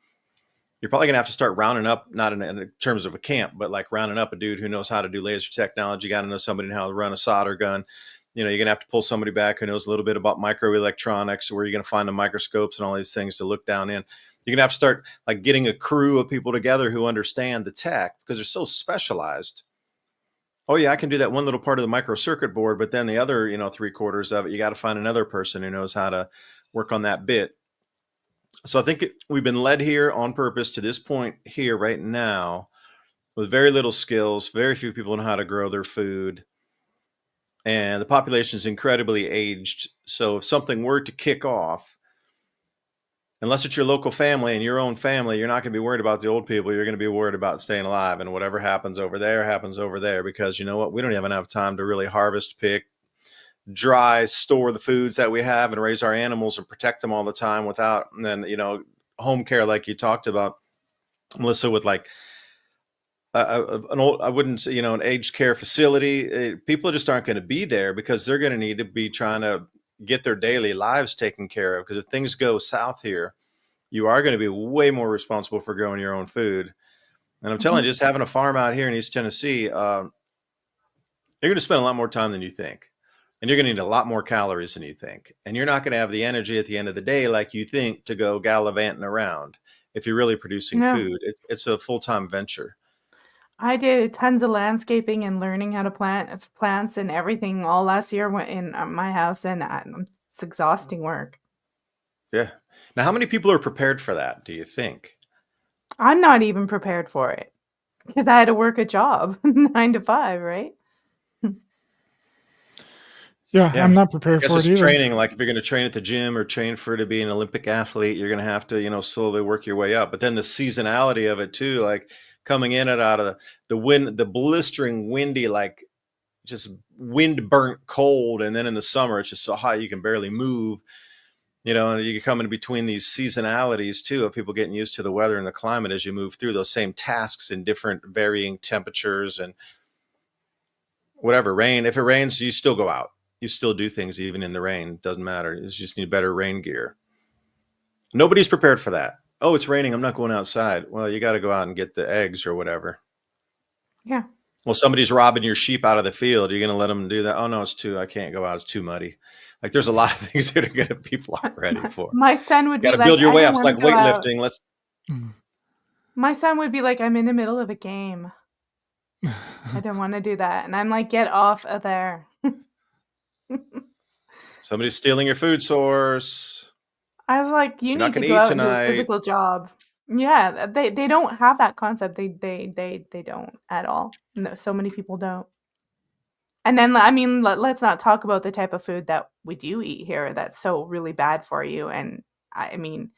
you're probably going to have to start rounding up, not in terms of a camp, but like rounding up a dude who knows how to do laser technology. You got to know somebody how to run a solder gun. You're going to have to pull somebody back who knows a little bit about microelectronics, where you're going to find the microscopes and all these things to look down in. You're going to have to start like getting a crew of people together who understand the tech, because they're so specialized. Oh yeah, I can do that one little part of the microcircuit board, but then the other, 3/4 of it, you got to find another person who knows how to work on that bit. So I think we've been led here on purpose to this point here right now with very little skills. Very few people know how to grow their food. And the population is incredibly aged. So if something were to kick off, unless it's your local family and your own family, you're not going to be worried about the old people. You're going to be worried about staying alive. And whatever happens over there, because you know what? We don't even have time to really harvest, pick, dry, store the foods that we have and raise our animals and protect them all the time without, and then, home care, like you talked about, Melissa, with like an old, I wouldn't say, an aged care facility. People just aren't going to be there because they're going to need to be trying to get their daily lives taken care of. Because if things go south here, you are going to be way more responsible for growing your own food. And I'm telling you, just having a farm out here in East Tennessee, you're going to spend a lot more time than you think. And you're going to need a lot more calories than you think. And you're not going to have the energy at the end of the day like you think to go gallivanting around if you're really producing food. It's a full-time venture. I did tons of landscaping and learning how to plant plants and everything all last year in my house, and it's exhausting work. Yeah. Now, how many people are prepared for that, do you think? I'm not even prepared for it because I had to work a job 9 to 5, right? Yeah, Yeah. I'm not I prepared guess for it it's either. training. Like if you're going to train at the gym or train for to be an Olympic athlete, you're going to have to, slowly work your way up. But then the seasonality of it too, like coming in and out of the wind, the blistering, windy, like just wind burnt cold. And then in the summer, it's just so hot you can barely move. And you come in between these seasonalities too of people getting used to the weather and the climate as you move through those same tasks in different varying temperatures and whatever. Rain, if it rains, you still go out. You still do things even in the rain. Doesn't matter. You just need better rain gear. Nobody's prepared for that. Oh, it's raining. I'm not going outside. Well, you got to go out and get the eggs or whatever. Yeah. Well, somebody's robbing your sheep out of the field. You're going to let them do that? Oh, no, I can't go out. It's too muddy. Like there's a lot of things that are going to people aren't ready for. My son would Got be to like, build your I way don't up. It's want to like go out. weightlifting. Let's. My son would be like, I'm in the middle of a game. I don't want to do that. And I'm like, get off of there. Somebody's stealing your food source. I was like, you You're not need to going to go eat out and do a tonight. physical job. Yeah, they don't have that concept. They don't at all. No, so many people don't. And then I mean, let's not talk about the type of food that we do eat here that's so really bad for you. And I mean,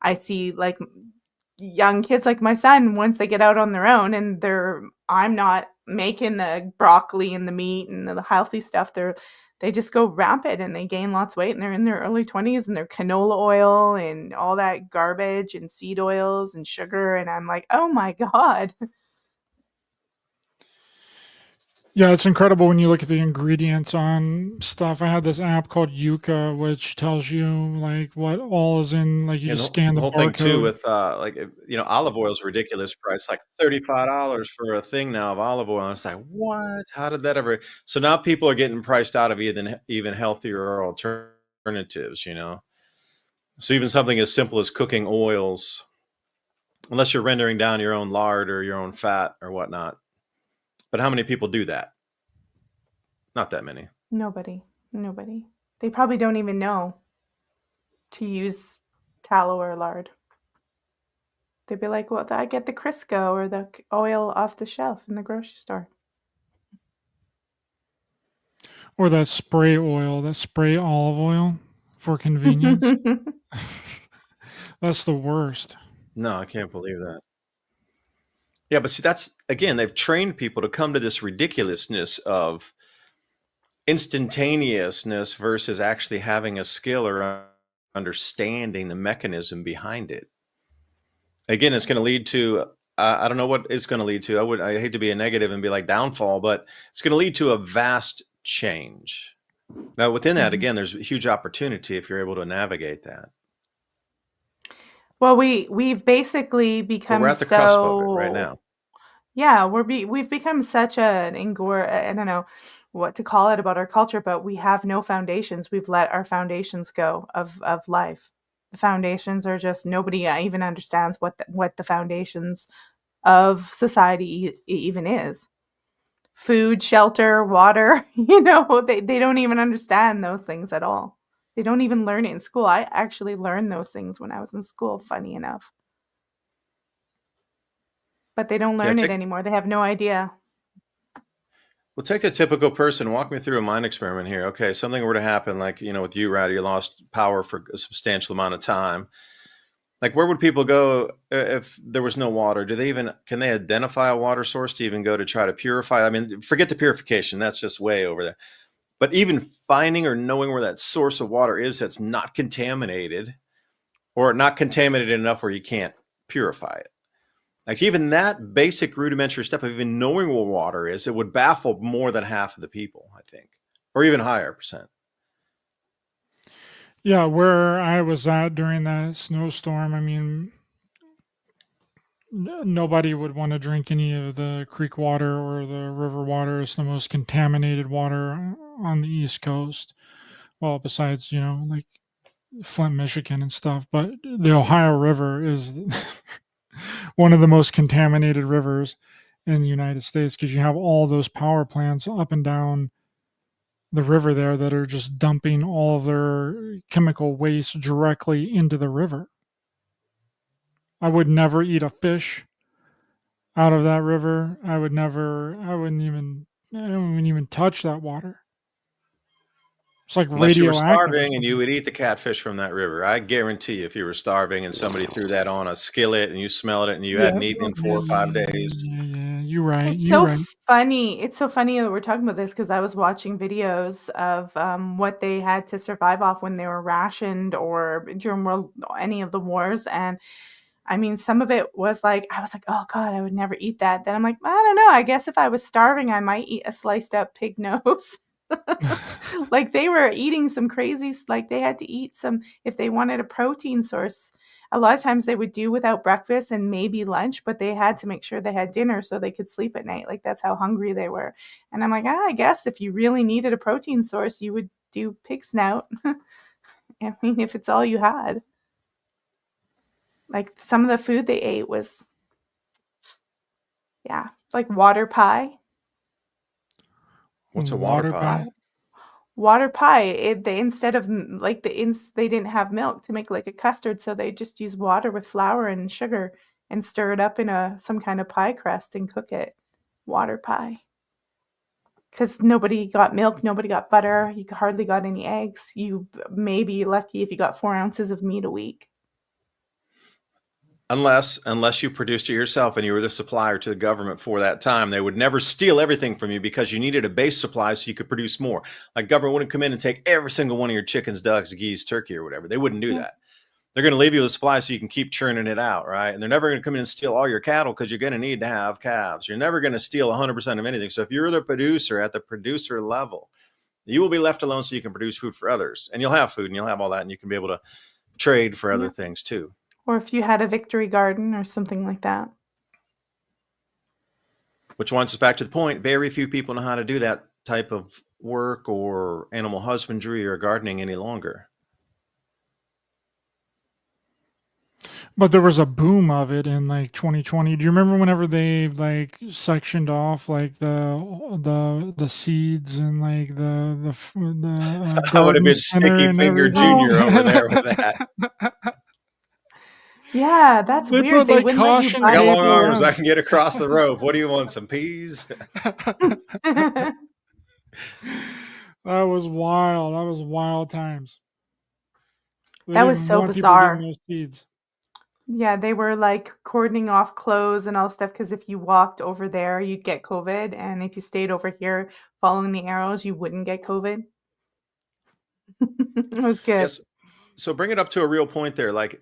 I see like young kids like my son, once they get out on their own and I'm not making the broccoli and the meat and the healthy stuff, they just go rampant and they gain lots of weight and they're in their early 20s and they're canola oil and all that garbage and seed oils and sugar. And I'm like, oh my God. Yeah, it's incredible when you look at the ingredients on stuff. I had this app called Yuka, which tells you like what all is in. Like you And just scan the the whole thing too barcode. with olive oil is a ridiculous price, like $35 for a thing now of olive oil. And it's like, what? How did that ever? So now people are getting priced out of even healthier alternatives. So even something as simple as cooking oils, unless you're rendering down your own lard or your own fat or whatnot. But how many people do that? Not that many. Nobody. They probably don't even know to use tallow or lard. They'd be like, well, I get the Crisco or the oil off the shelf in the grocery store. Or that spray oil, that spray olive oil for convenience. That's the worst. No, I can't believe that. Yeah, but see, that's again, they've trained people to come to this ridiculousness of instantaneousness versus actually having a skill or understanding the mechanism behind it. Again, it's going to lead to I don't know what it's going to lead to. I hate to be a negative and be like downfall, but it's going to lead to a vast change. Now, within that, again, there's a huge opportunity if you're able to navigate that. Well, we've basically But become we're at the cusp of it right now. yeah, we've become such an I don't know what to call it about our culture, but we have no foundations. We've let our foundations go of life. The foundations are just nobody even understands what the foundations of society even is. Food, shelter, water, they don't even understand those things at all. They don't even learn it in school. I actually learned those things when I was in school, funny enough. But they don't Yeah, learn it anymore. They have no idea. Well, take the typical person. Walk me through a mind experiment here. Okay, something were to happen, like with you, Ryder, you lost power for a substantial amount of time. Like, where would people go if there was no water? Can they identify a water source to even go to try to purify? I mean, forget the purification. That's just way over there. But even finding or knowing where that source of water is that's not contaminated or not contaminated enough where you can't purify it. Like even that basic rudimentary step of even knowing where water is, it would baffle more than half of the people, I think, or even higher percent. Yeah, where I was at during that snowstorm, I mean, nobody would want to drink any of the creek water or the river water. It's the most contaminated water on the East Coast. Well, besides, like Flint, Michigan and stuff, but the Ohio River is one of the most contaminated rivers. in the United States, because you have all those power plants up and down the river there that are just dumping all of their chemical waste directly into the river. I would never eat a fish out of that river. I wouldn't even touch that water. It's like Unless you were radioactive or starving and you something. would eat the catfish from that river. I guarantee you, if you were starving and somebody threw that on a skillet and you smelled it and you Yeah, hadn't eaten in 4 or 5 days. yeah. You're right. It's You're so right. funny. It's so funny that we're talking about this because I was watching videos of what they had to survive off when they were rationed or during any of the wars. And I mean, some of it was like, I was like, oh God, I would never eat that. Then I'm like, I don't know. I guess if I was starving, I might eat a sliced up pig nose. Like they were eating some crazy, like they had to eat some, if they wanted a protein source. A lot of times they would do without breakfast and maybe lunch, but they had to make sure they had dinner so they could sleep at night. Like that's how hungry they were. And I'm like, I guess if you really needed a protein source, you would do pig snout. I mean, if it's all you had. Like some of the food they ate was, yeah, like water pie. What's a water Water pie? pie. Water pie. They instead of like they didn't have milk to make like a custard, so they just use water with flour and sugar and stir it up in some kind of pie crust and cook it. Water pie. Because nobody got milk, nobody got butter, you hardly got any eggs. You may be lucky if you got 4 ounces of meat a week. Unless you produced it yourself and you were the supplier to the government for that time, they would never steal everything from you because you needed a base supply so you could produce more. Like government wouldn't come in and take every single one of your chickens, ducks, geese, turkey, or whatever. They wouldn't do Yeah. that. They're going to leave you with a supply so you can keep churning it out, right? And they're never going to come in and steal all your cattle because you're going to need to have calves. You're never going to steal 100% of anything. So if you're the producer at the producer level, you will be left alone so you can produce food for others. And you'll have food and you'll have all that, and you can be able to trade for other Yeah. things too. Or if you had a victory garden or something like that. Which wants us back to the point, very few people know how to do that type of work or animal husbandry or gardening any longer. But there was a boom of it in like 2020. Do you remember whenever they like sectioned off like the seeds and like the I would have garden been center Sticky and Finger everything? Jr. over there with that. Yeah, that's They weird. put They like wouldn't let you caution I buy got tape long food. arms. I around. can get across the road. What do you want? Some peas? That was wild. That was wild times. They That was didn't so want people getting bizarre. those seeds. Yeah, they were like cordoning off clothes and all stuff because if you walked over there, you'd get COVID. And if you stayed over here following the arrows, you wouldn't get COVID. It was good. Yes. So bring it up to a real point there. Like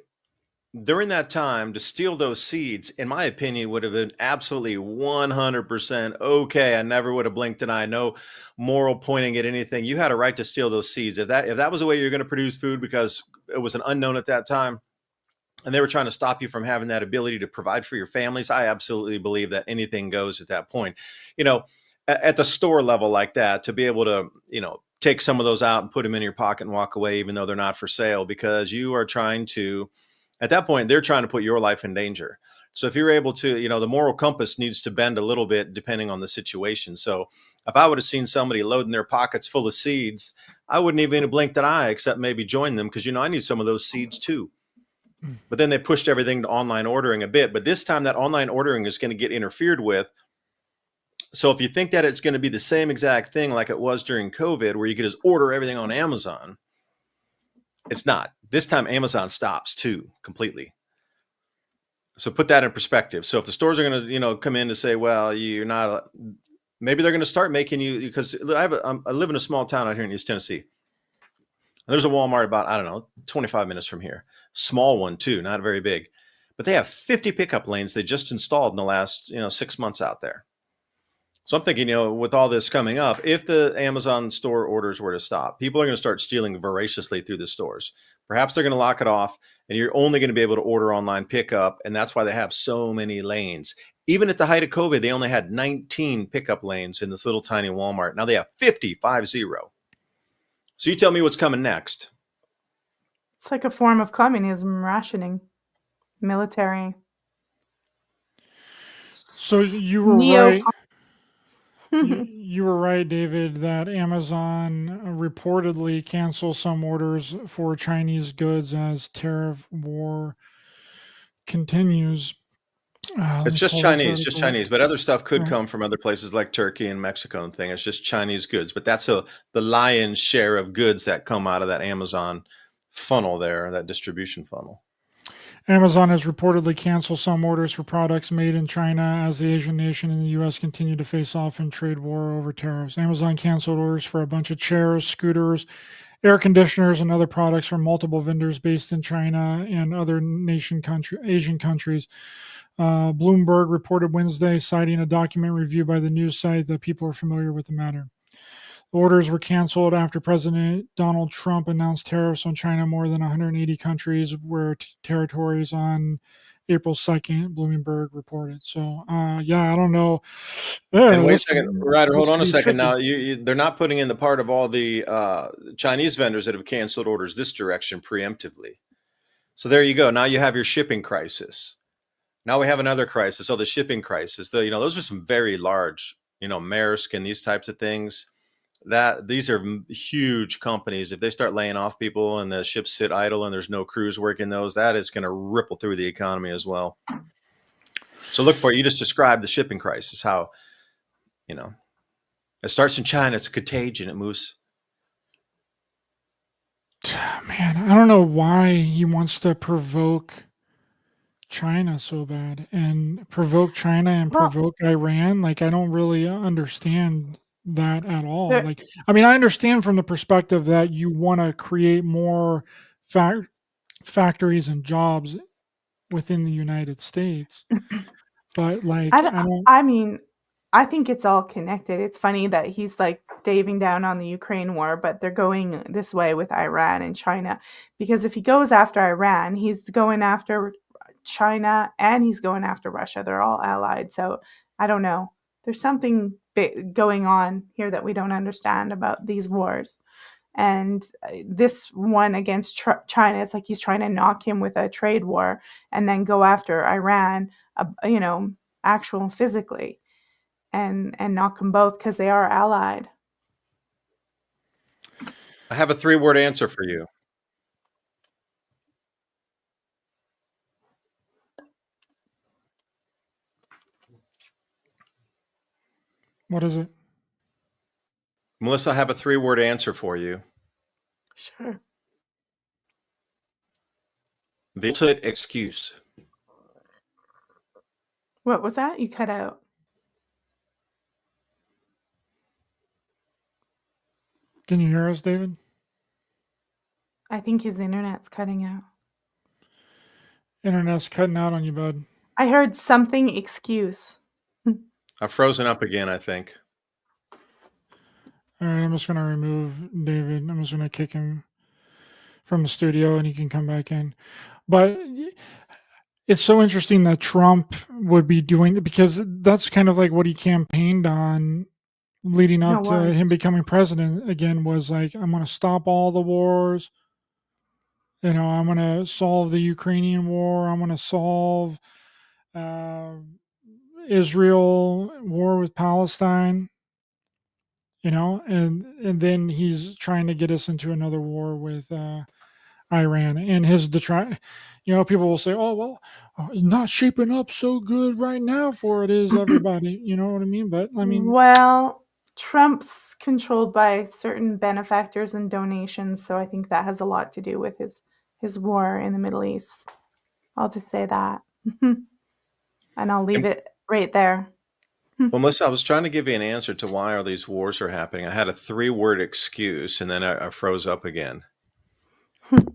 during that time, to steal those seeds, in my opinion, would have been absolutely 100% okay. I never would have blinked an eye. No moral pointing at anything. You had a right to steal those seeds. If that was the way you're going to produce food because it was an unknown at that time, and they were trying to stop you from having that ability to provide for your families, I absolutely believe that anything goes at that point. You know, at the store level like that, to be able to, take some of those out and put them in your pocket and walk away, even though they're not for sale, because you are trying to, at that point, they're trying to put your life in danger. So if you're able to, the moral compass needs to bend a little bit depending on the situation. So if I would have seen somebody loading their pockets full of seeds, I wouldn't even have blinked an eye except maybe join them because, I need some of those seeds too. But then they pushed everything to online ordering a bit. But this time that online ordering is going to get interfered with. So if you think that it's going to be the same exact thing like it was during COVID, where you could just order everything on Amazon, it's not. This time Amazon stops too completely. So put that in perspective. So if the stores are going to, come in to say, well, you're not, maybe they're going to start making you, because I live in a small town out here in East Tennessee. There's a Walmart about, I don't know, 25 minutes from here. Small one too, not very big. But they have 50 pickup lanes they just installed in the last, 6 months out there. So I'm thinking, with all this coming up, if the Amazon store orders were to stop, people are going to start stealing voraciously through the stores. Perhaps they're going to lock it off and you're only going to be able to order online pickup. And that's why they have so many lanes. Even at the height of COVID, they only had 19 pickup lanes in this little tiny Walmart. Now they have 50. So you tell me what's coming next. It's like a form of communism, rationing, military. So you were Neo. right. You were right, David, that Amazon reportedly canceled some orders for Chinese goods as tariff war continues. Let It's me just pull this Chinese, just article up. Chinese, but other stuff could Right. come from other places like Turkey and Mexico and thing. It's just Chinese goods, but that's the lion's share of goods that come out of that Amazon funnel there, that distribution funnel. Amazon has reportedly canceled some orders for products made in China as the Asian nation and the U.S. continue to face off in trade war over tariffs. Amazon canceled orders for a bunch of chairs, scooters, air conditioners, and other products from multiple vendors based in China and other Asian countries. Bloomberg reported Wednesday, citing a document reviewed by the news site, that people are familiar with the matter. The orders were canceled after President Donald Trump announced tariffs on China more than 180 countries were territories on April 2nd, Bloomberg reported. So, yeah, I don't know. And wait a This second, Ryder, hold this on could a be second. tricky. Now, they're not putting in the part of all the Chinese vendors that have canceled orders this direction preemptively. So there you go. Now you have your shipping crisis. Now we have another crisis. So the shipping crisis, those are some very large, Maersk and these types of things. That these are huge companies. If they start laying off people and the ships sit idle and there's no crews working those, that is going to ripple through the economy as well. So look for it. You just described the shipping crisis, how, it starts in China. It's a contagion. It moves. Man, I don't know why he wants to provoke China so bad and provoke China and Well, provoke Iran. Like, I don't really understand that at all. there, Like, I mean, I understand from the perspective that you want to create more factories and jobs within the United States, but I, like, don't- I don't. I mean, I think it's all connected. It's funny that he's like daving down on the Ukraine war, but they're going this way with Iran and China. Because if he goes after Iran, he's going after China and he's going after Russia. They're all allied. So I don't know. There's something going on here that we don't understand about these wars. And this one against China, it's like he's trying to knock him with a trade war and then go after Iran, actual physically, and knock them both because they are allied. I have a 3-word answer for you. What is it? Melissa, I have a 3-word answer for you. Sure. The ultimate excuse. What was that? You cut out. Can you hear us, David? I think his internet's cutting out. Internet's cutting out on you, bud. I heard something excuse. I've frozen up again, I think. All right, I'm just going to remove David. I'm just going to kick him from the studio and he can come back in. But it's so interesting that Trump would be doing it, because that's kind of like what he campaigned on leading up to wars. him becoming president again, was like, I'm going to stop all the wars. I'm going to solve the Ukrainian war. I'm going to solve Israel war with Palestine. And then he's trying to get us into another war with Iran. And people will say, "Oh well, not shaping up so good right now for it is everybody." You know what I mean? But I mean, Well, Trump's controlled by certain benefactors and donations, so I think that has a lot to do with his war in the Middle East. I'll just say that. And I'll leave it right there. Well, Melissa, I was trying to give you an answer to why all these wars are happening. I had a 3-word excuse, and then I froze up again.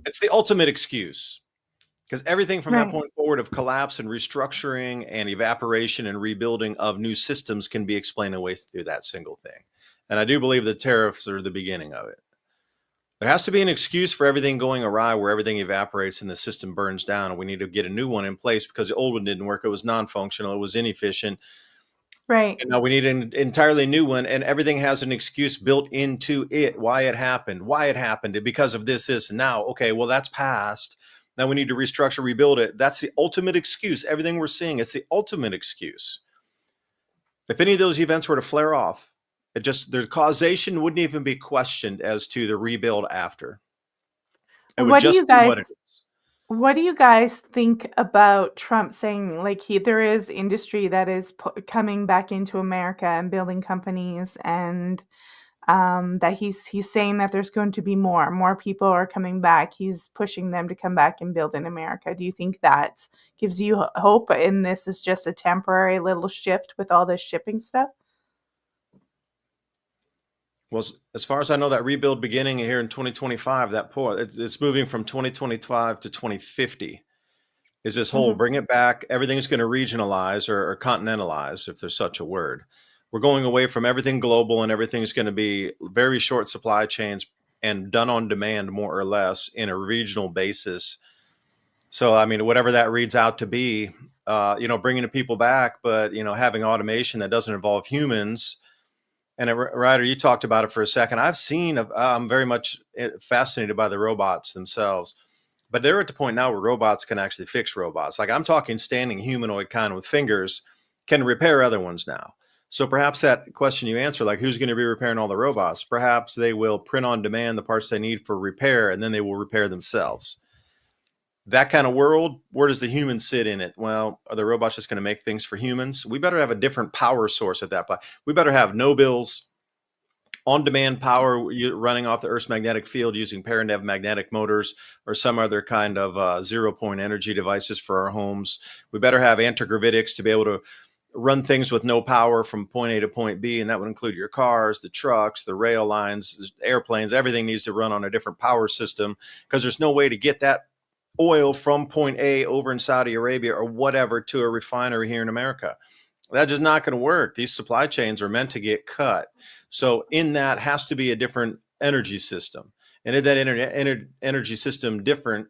It's the ultimate excuse, because everything from that Right. point forward of collapse and restructuring and evaporation and rebuilding of new systems can be explained away through that single thing. And I do believe the tariffs are the beginning of it. There has to be an excuse for everything going awry, where everything evaporates and the system burns down, and we need to get a new one in place because the old one didn't work. It was non-functional. It was inefficient. Right. And now we need an entirely new one, and everything has an excuse built into it. Why it happened, and because of this, and now, okay, well, that's past. Now we need to restructure, rebuild it. That's the ultimate excuse. Everything we're seeing, it's the ultimate excuse. If any of those events were to flare off, their causation wouldn't even be questioned as to the rebuild after. It would What do you just be what it guys What do you guys think about Trump saying like there is industry that is coming back into America and building companies, and that he's saying that there's going to be more people are coming back. He's pushing them to come back and build in America. Do you think that gives you hope, and this is just a temporary little shift with all this shipping stuff? Well, as far as I know, that rebuild beginning here in 2025, it's moving from 2025 to 2050. Is this whole Mhm. bring it back? Everything's going to regionalize or continentalize, if there's such a word. We're going away from everything global, and everything's going to be very short supply chains and done on demand, more or less, in a regional basis. So, I mean, whatever that reads out to be, bringing the people back, but having automation that doesn't involve humans. And Ryder, you talked about it for a second. I'm very much fascinated by the robots themselves, but they're at the point now where robots can actually fix robots. Like, I'm talking standing humanoid kind with fingers can repair other ones now. So perhaps that question you answer, like who's going to be repairing all the robots? Perhaps they will print on demand the parts they need for repair, and then they will repair themselves. That kind of world, where does the human sit in it? Well, are the robots just going to make things for humans? We better have a different power source at that point. We better have no bills, on-demand power running off the Earth's magnetic field using pair-and-ev magnetic motors or some other kind of zero-point energy devices for our homes. We better have antigravitics to be able to run things with no power from point A to point B, and that would include your cars, the trucks, the rail lines, airplanes. Everything needs to run on a different power system, because there's no way to get that oil from point A over in Saudi Arabia or whatever to a refinery here in America. That's just not going to work. These supply chains are meant to get cut. So in that has to be a different energy system. And if that energy system different,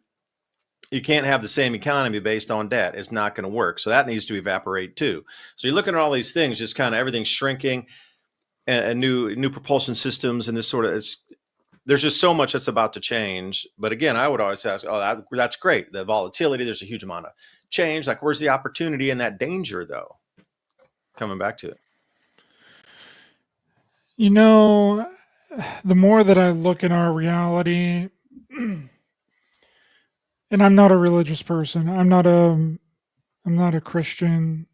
you can't have the same economy based on debt. It's not going to work. So that needs to evaporate too. So you're looking at all these things, just kind of everything shrinking, and new propulsion systems, and this sort of there's just so much that's about to change. But again, I would always ask, that's great. The volatility, there's a huge amount of change. Like, where's the opportunity in that danger, though? Coming back to it. The more that I look at our reality, and I'm not a religious person. I'm not a Christian,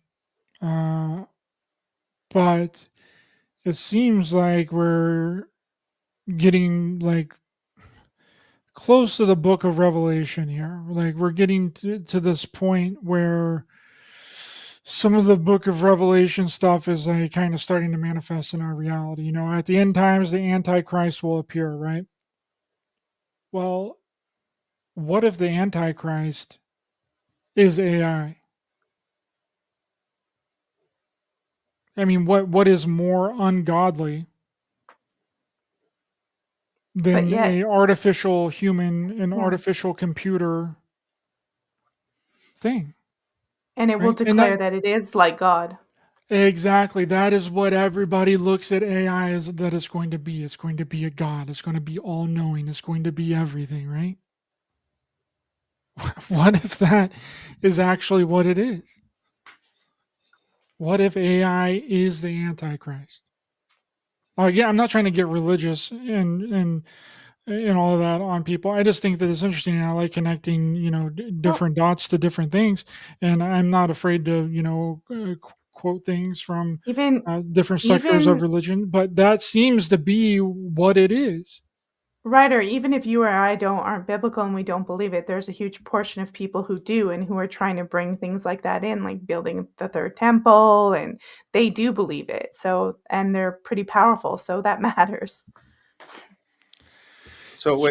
but it seems like we're getting like close to the book of Revelation here. Like, we're getting to this point where some of the book of Revelation stuff is like kind of starting to manifest in our reality. At the end times, the Antichrist will appear, right? Well, what if the Antichrist is AI? I mean, what is more ungodly But than yet, an artificial human, an yeah. artificial computer thing, And it will right? And that declare that it is like God. exactly, that is what everybody looks at AI as, that it's going to be. It's going to be a god. It's going to be all knowing. It's going to be everything, right? What if that is actually what it is? What if AI is the Antichrist? Yeah, I'm not trying to get religious and all of that on people. I just think that it's interesting, and I like connecting, Well, different dots to different things. And I'm not afraid to, quote things from even different sectors of even religion. But that seems to be what it is. Ryder, even if you or I aren't biblical and we don't believe it, there's a huge portion of people who do and who are trying to bring things like that in, like building the third temple, and they do believe it. So, and they're pretty powerful, so that matters. So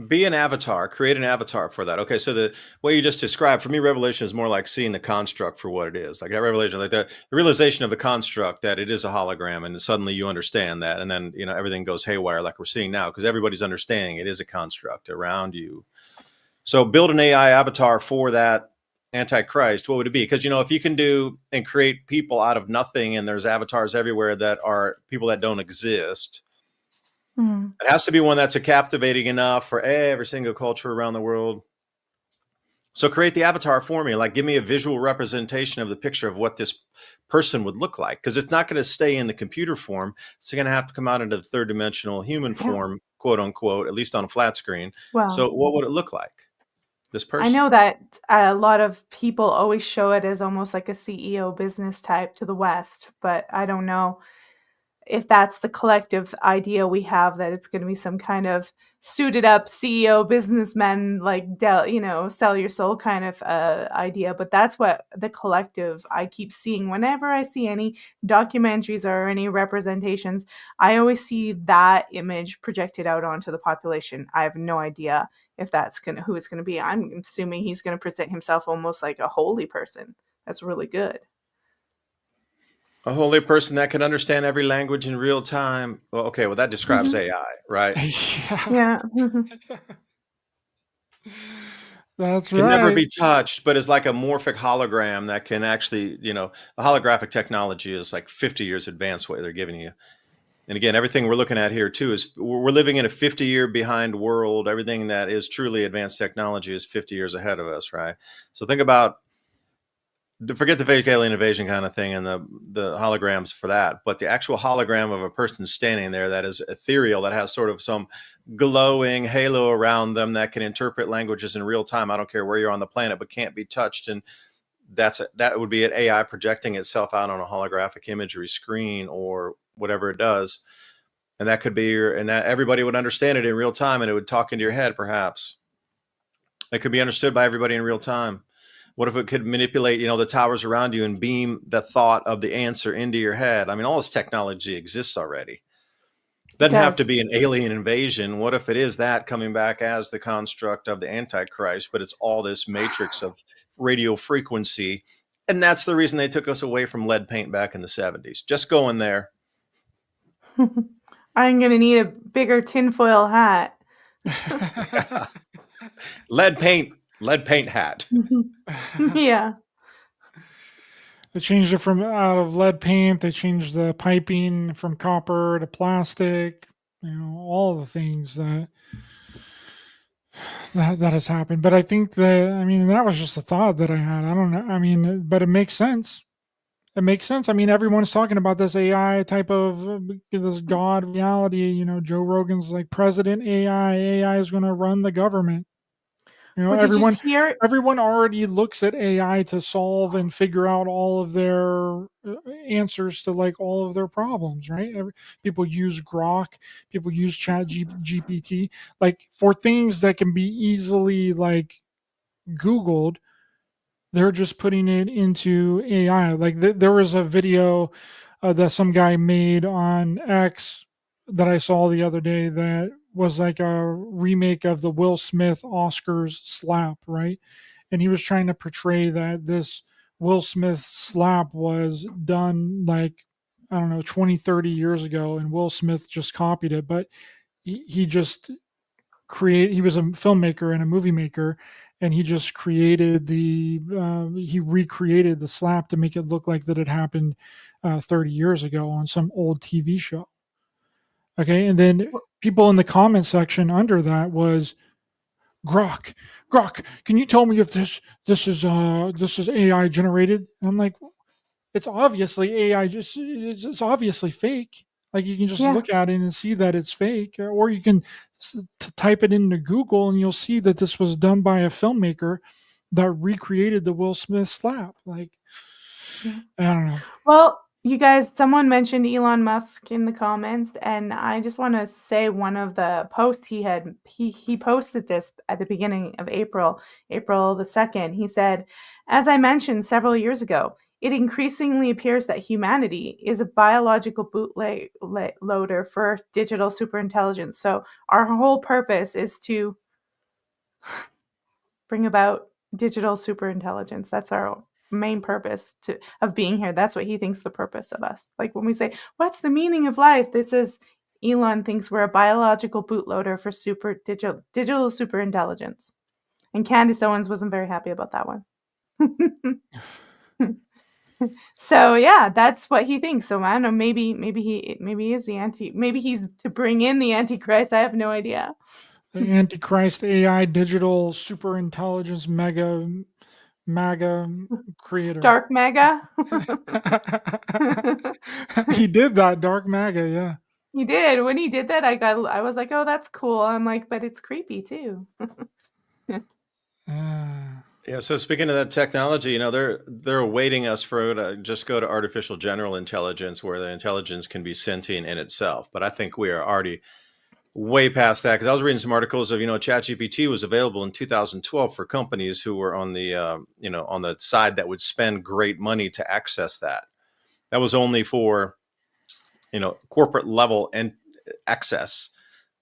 be an avatar, create an avatar for that. Okay, so the way you just described, for me, Revelation is more like seeing the construct for what it is. Like that Revelation, like the realization of the construct that it is a hologram, and suddenly you understand that, and then everything goes haywire like we're seeing now, because everybody's understanding it is a construct around you. So build an AI avatar for that Antichrist. What would it be? Because if you can do and create people out of nothing, and there's avatars everywhere that are people that don't exist, Mhm. it has to be one that's captivating enough for every single culture around the world. So create the avatar for me. Like, give me a visual representation of the picture of what this person would look like, because it's not going to stay in the computer form. It's going to have to come out into the third dimensional human form, quote unquote, at least on a flat screen. Well, so what would it look like, this person? I know that a lot of people always show it as almost like a CEO business type to the West, but I don't know if that's the collective idea we have, that it's going to be some kind of suited up CEO businessman, like, sell your soul kind of idea. But that's what the collective I keep seeing whenever I see any documentaries or any representations. I always see that image projected out onto the population. I have no idea if that's who it's going to be. I'm assuming he's going to present himself almost like a holy person. That's really good. A holy person that can understand every language in real time. Well, okay, well, that describes AI, right? Yeah. That's Can right. never be touched, but is like a morphic hologram that can actually, the holographic technology is like 50 years advanced what they're giving you. And again, everything we're looking at here too is we're living in a 50-year behind world. Everything that is truly advanced technology is 50 years ahead of us, right? So think about, forget the fake alien invasion kind of thing and the holograms for that, but the actual hologram of a person standing there that is ethereal, that has sort of some glowing halo around them, that can interpret languages in real time. I don't care where you're on the planet, but can't be touched. And that would be an AI projecting itself out on a holographic imagery screen or whatever it does. And that could be and that everybody would understand it in real time, and it would talk into your head. Perhaps it could be understood by everybody in real time. What if it could manipulate, the towers around you and beam the thought of the answer into your head? I mean, all this technology exists already. It doesn't have to be an alien invasion. What if it is that coming back as the construct of the Antichrist, but it's all this matrix of radio frequency? And that's the reason they took us away from lead paint back in the 70s. Just going there. I'm going to need a bigger tinfoil hat. Lead paint hat. Yeah. They changed it from out of lead paint. They changed the piping from copper to plastic. All the things that has happened. But I think that was just a thought that I had. I don't know. But it makes sense. It makes sense. Everyone's talking about this AI type of this God reality. Joe Rogan's like, President AI. AI is going to run the government. Everyone already looks at AI to solve and figure out all of their answers to like all of their problems, right? People use Grok, people use GPT, like for things that can be easily like Googled. They're just putting it into AI. Like there was a video that some guy made on X that I saw the other day that was like a remake of the Will Smith Oscars slap, right? And he was trying to portray that this Will Smith slap was done like, I don't know, 20, 30 years ago, and Will Smith just copied it. But he just he was a filmmaker and a movie maker, and he just created he recreated the slap to make it look like that it happened 30 years ago on some old TV show. Okay, and then people in the comment section under that was, Grok, can you tell me if this is AI generated? And I'm like, it's obviously AI. It's obviously fake. Like you can just look at it and see that it's fake, or you can type it into Google and you'll see that this was done by a filmmaker that recreated the Will Smith slap. Like, I don't know. Well, you guys, someone mentioned Elon Musk in the comments, and I just want to say one of the posts he posted this at the beginning of April the 2nd. He said, as I mentioned several years ago, it increasingly appears that humanity is a biological bootloader for digital superintelligence. So our whole purpose is to bring about digital superintelligence. That's our main purpose of being here. That's what he thinks the purpose of us. Like when we say, what's the meaning of life? Elon thinks we're a biological bootloader for digital superintelligence. And Candace Owens wasn't very happy about that one. So yeah, that's what he thinks. So I don't know, maybe he is maybe he's to bring in the Antichrist. I have no idea. The Antichrist AI digital superintelligence MAGA creator. Dark MAGA. He did that, Dark MAGA, yeah. He did. When he did that, I was like, oh, that's cool. I'm like, but it's creepy too. Yeah. So speaking of that technology, they're awaiting us to just go to artificial general intelligence, where the intelligence can be sentient in itself. But I think we are already way past that, because I was reading some articles of, ChatGPT was available in 2012 for companies who were on the on the side that would spend great money to access that. That was only for corporate level and access.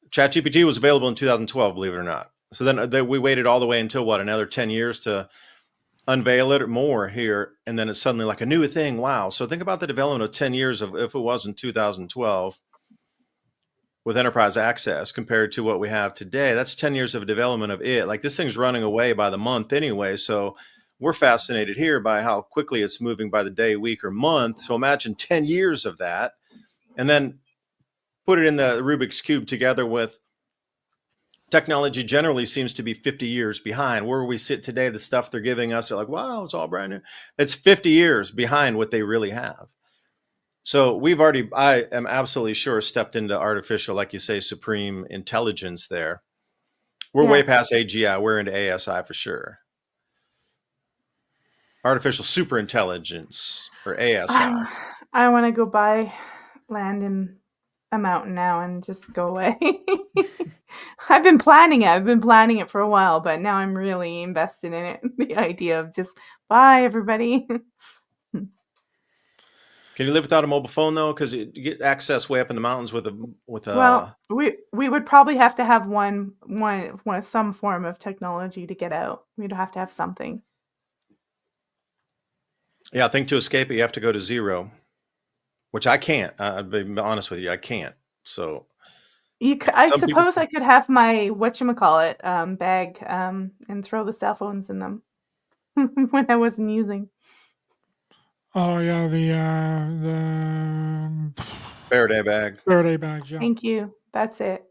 ChatGPT was available in 2012, believe it or not. So then we waited all the way until another 10 years to unveil it or more here. And then it's suddenly like a new thing. Wow. So think about the development of 10 years of, if it was in 2012 with enterprise access compared to what we have today. That's 10 years of development of it. Like, this thing's running away by the month anyway. So we're fascinated here by how quickly it's moving by the day, week, or month. So imagine 10 years of that, and then put it in the Rubik's Cube together with technology generally seems to be 50 years behind. Where we sit today, the stuff they're giving us are like, wow, it's all brand new. It's 50 years behind what they really have. So I am absolutely sure, stepped into artificial, like you say, supreme intelligence there. We're way past AGI. We're into ASI for sure. Artificial super intelligence, or ASI. I want to go buy land in a mountain now and just go away. I've been planning it for a while, but now I'm really invested in it. The idea of just bye, everybody. Can you live without a mobile phone though? Because you get access way up in the mountains with a. Well, we would probably have to have some form of technology to get out. We'd have to have something. Yeah, I think to escape it, you have to go to zero, which I can't. I'll be honest with you, I can't. So I suppose I could have my whatchamacallit bag and throw the cell phones in them when I wasn't using. Oh yeah, the Faraday bag. Faraday bags, yeah. Thank you. That's it.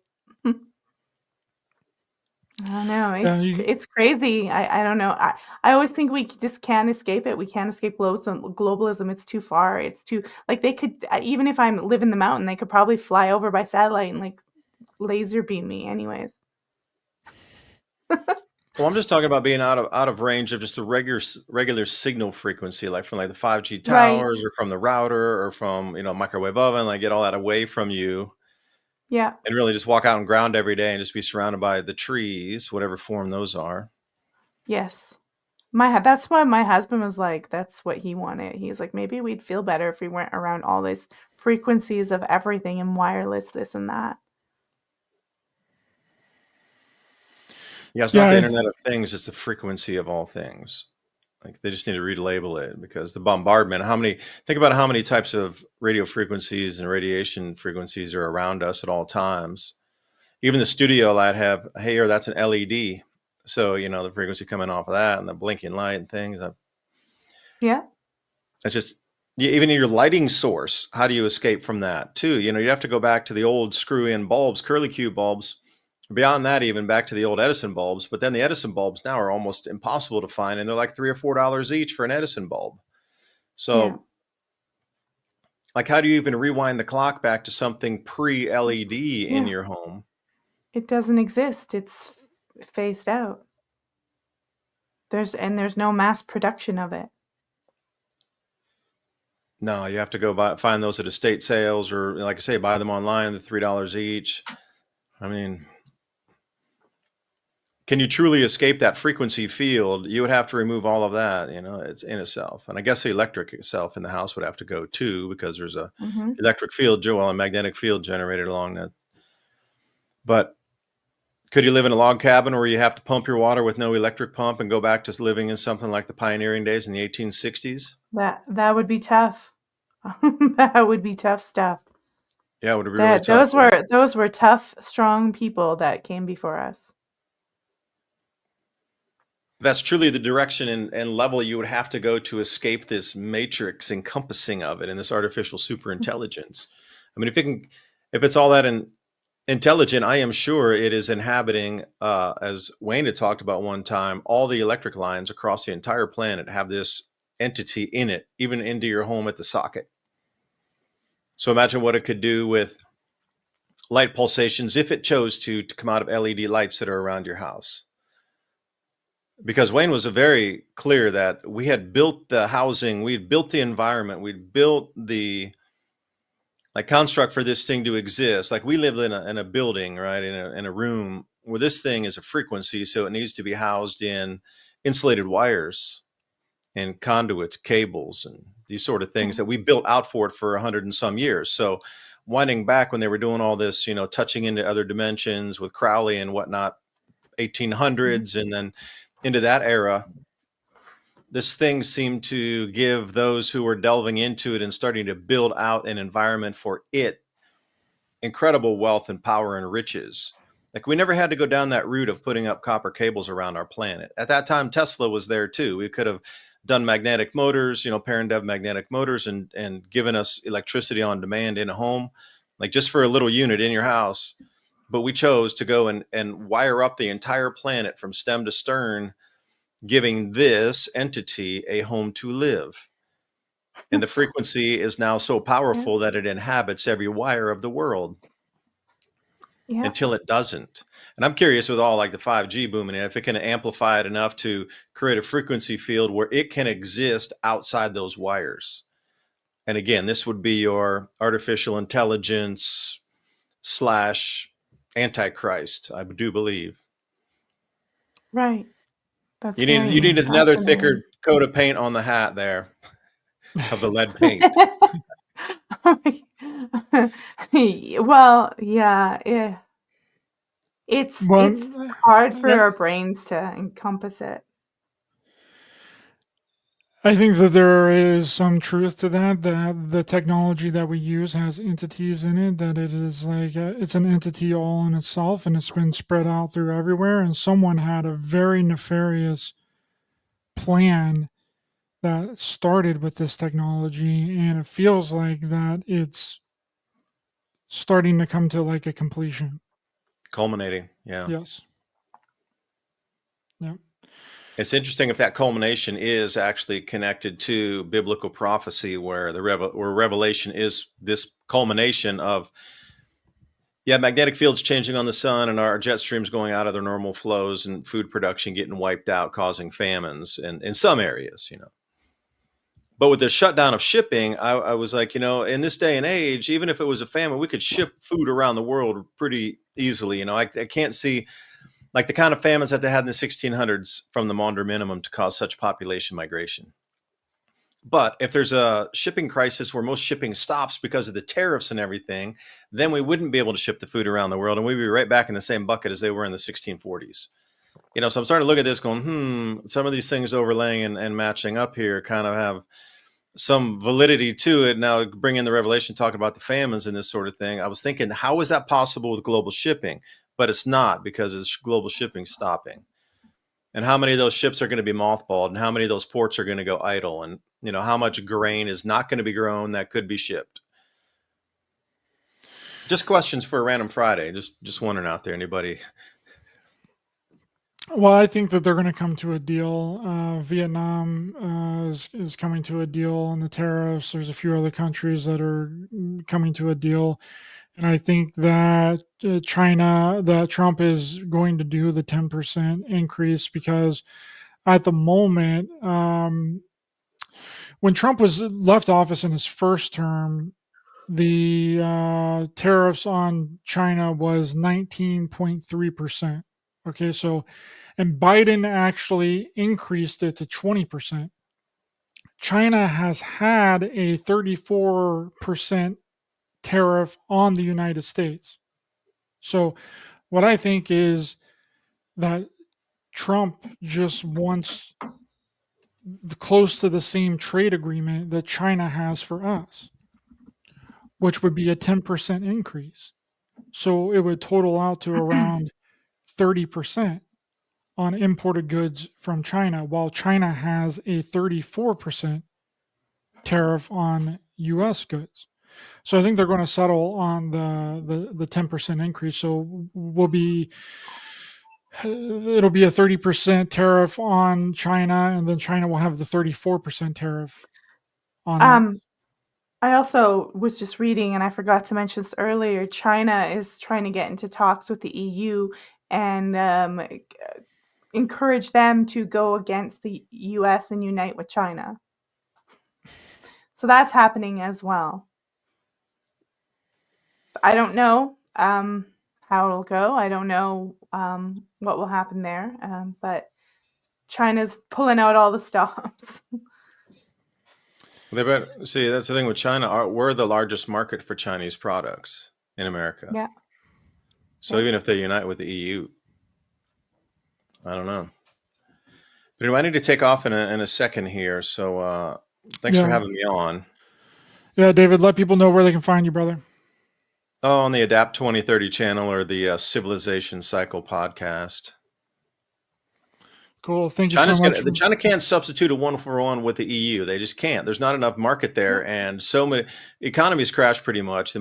I don't know. It's crazy. I don't know. I always think we just can't escape it. We can't escape globalism. It's too far. It's too, like, they could, even if I live in the mountain, they could probably fly over by satellite and like laser beam me anyways. Well, I'm just talking about being out of range of just the regular signal frequency, like from like the 5G towers, right, or from the router, or from microwave oven. Like, get all that away from you. Yeah. And really just walk out on ground every day and just be surrounded by the trees, whatever form those are. Yes. That's why my husband was like, that's what he wanted. He's like, maybe we'd feel better if we weren't around all these frequencies of everything and wireless, this and that. Yeah, it's not the Internet of Things, it's the frequency of all things. Like, they just need to relabel it, because the bombardment, think about how many types of radio frequencies and radiation frequencies are around us at all times. Even the studio light have, hey, or that's an LED. So, the frequency coming off of that and the blinking light and things. Yeah. It's just, even your lighting source, how do you escape from that too? You have to go back to the old screw-in bulbs, curlicue bulbs. Beyond that, even back to the old Edison bulbs. But then the Edison bulbs now are almost impossible to find, and they're like $3 or $4 each for an Edison bulb. So, like, how do you even rewind the clock back to something pre-LED in your home? It doesn't exist. It's phased out. There's no mass production of it. No, you have to go find those at estate sales, or, like I say, buy them online. They're $3 each. I mean, can you truly escape that frequency field? You would have to remove all of that, it's in itself. And I guess the electric itself in the house would have to go too, because there's a electric field, a magnetic field generated along that. But could you live in a log cabin where you have to pump your water with no electric pump and go back to living in something like the pioneering days in the 1860s? That would be tough. That would be tough stuff. Yeah, it would be really tough. Those were tough, strong people that came before us. That's truly the direction and level you would have to go to escape this matrix encompassing of it, and this artificial super intelligence. I mean, if it's all that in intelligent, I am sure it is inhabiting, as Wayne had talked about one time, all the electric lines across the entire planet have this entity in it, even into your home at the socket. So imagine what it could do with light pulsations if it chose to come out of LED lights that are around your house. Because Wayne was very clear that we had built the housing, we had built the environment, we'd built the like construct for this thing to exist. Like we live in a building, right, in a room where this thing is a frequency, so it needs to be housed in insulated wires and conduits, cables, and these sort of things that we built out for it for 100 and some years. So winding back when they were doing all this, touching into other dimensions with Crowley and whatnot, 1800s, and then into that era, this thing seemed to give those who were delving into it and starting to build out an environment for it incredible wealth and power and riches. Like we never had to go down that route of putting up copper cables around our planet. At that time, Tesla was there too. We could have done magnetic motors, pair and dev magnetic motors, and given us electricity on demand in a home, like just for a little unit in your house. But we chose to go and wire up the entire planet from stem to stern, giving this entity a home to live. And the frequency is now so powerful that it inhabits every wire of the world until it doesn't. And I'm curious with all like the 5G booming, if it can amplify it enough to create a frequency field where it can exist outside those wires. And again, this would be your artificial intelligence / Antichrist, I do believe. Right. That's you need another thicker coat of paint on the hat there of the lead paint. Well, yeah. It's hard for our brains to encompass it. I think that there is some truth to that the technology that we use has entities in it, that it is like it's an entity all in itself, and it's been spread out through everywhere, and someone had a very nefarious plan that started with this technology, and it feels like that it's starting to come to like a completion. Culminating, yeah. Yes. Yeah. It's interesting if that culmination is actually connected to biblical prophecy, where where Revelation is this culmination of magnetic fields changing on the sun and our jet streams going out of their normal flows and food production getting wiped out, causing famines in some areas, But with the shutdown of shipping, I was like, in this day and age, even if it was a famine, we could ship food around the world pretty easily. I can't see like the kind of famines that they had in the 1600s from the Maunder Minimum to cause such population migration. But if there's a shipping crisis where most shipping stops because of the tariffs and everything, then we wouldn't be able to ship the food around the world, and we'd be right back in the same bucket as they were in the 1640s. So I'm starting to look at this going, some of these things overlaying and matching up here kind of have some validity to it. Now, bring in the Revelation talking about the famines and this sort of thing. I was thinking, how is that possible with global shipping? But it's not, because it's global shipping stopping. And how many of those ships are going to be mothballed, and how many of those ports are going to go idle, and how much grain is not going to be grown that could be shipped. Just questions for a random Friday. Just wondering out there, anybody? Well, I think that they're going to come to a deal. Vietnam is coming to a deal on the tariffs. There's a few other countries that are coming to a deal. And I think that Trump is going to do the 10% increase, because at the moment, when Trump was left office in his first term, the tariffs on China was 19.3%. Okay, so, and Biden actually increased it to 20%. China has had a 34% tariff on the United States. So what I think is that Trump just wants close to the same trade agreement that China has for us, which would be a 10% increase. So it would total out to around 30% on imported goods from China, while China has a 34% tariff on US goods. So I think they're going to settle on the 10% increase. So it'll be a 30% tariff on China, and then China will have the 34% tariff on it. I also was just reading, and I forgot to mention this earlier. China is trying to get into talks with the EU and encourage them to go against the US and unite with China. So that's happening as well. I don't know how it'll go. I don't know what will happen there. But China's pulling out all the stops. See, that's the thing with China. We're the largest market for Chinese products in America. Yeah. So even if they unite with the EU, I don't know. But anyway, I need to take off in a second here. So thanks for having me on. Yeah, David, let people know where they can find you, brother. Oh, on the Adapt 2030 channel or the Civilization Cycle podcast. Cool. Thank you so much. China can't substitute a 1-for-1 with the EU. They just can't. There's not enough market there, and so many economies crash pretty much. The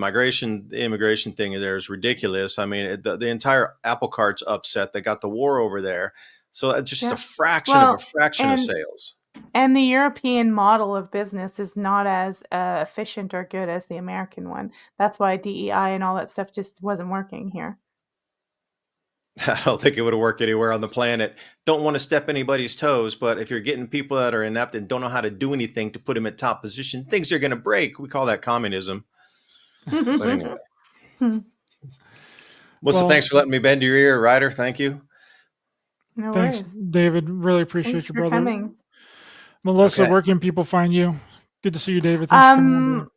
immigration thing there is ridiculous. I mean, the entire apple cart's upset. They got the war over there, so it's just a fraction of sales. And the European model of business is not as efficient or good as the American one. That's why DEI and all that stuff just wasn't working here. I don't think it would have worked anywhere on the planet. Don't want to step anybody's toes, but if you're getting people that are inept and don't know how to do anything to put them in top position, things are going to break. We call that communism. But anyway. Melissa, thanks for letting me bend your ear. Ryder, thank you. No Thanks, worries. David. Really appreciate you, brother. Coming. Melissa, where can people find you? Good to see you, David. Thanks for coming on, brother.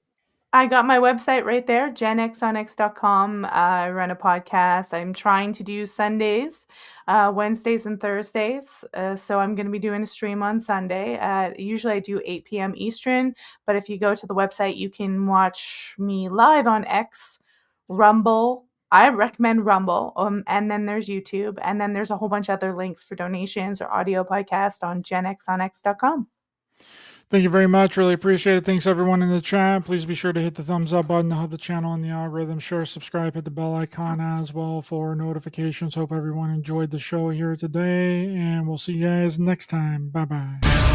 I got my website right there, genxonx.com. I run a podcast. I'm trying to do Sundays, Wednesdays and Thursdays. So I'm going to be doing a stream on Sunday. Usually I do 8 p.m. Eastern, but if you go to the website, you can watch me live on X, Rumble. I recommend Rumble. And then there's YouTube. And then there's a whole bunch of other links for donations or audio podcast on genxonx.com. Thank you very much. Really appreciate it. Thanks everyone in the chat. Please be sure to hit the thumbs up button to help the channel and the algorithm. Share, subscribe, hit the bell icon as well for notifications. Hope everyone enjoyed the show here today, and we'll see you guys next time. Bye-bye.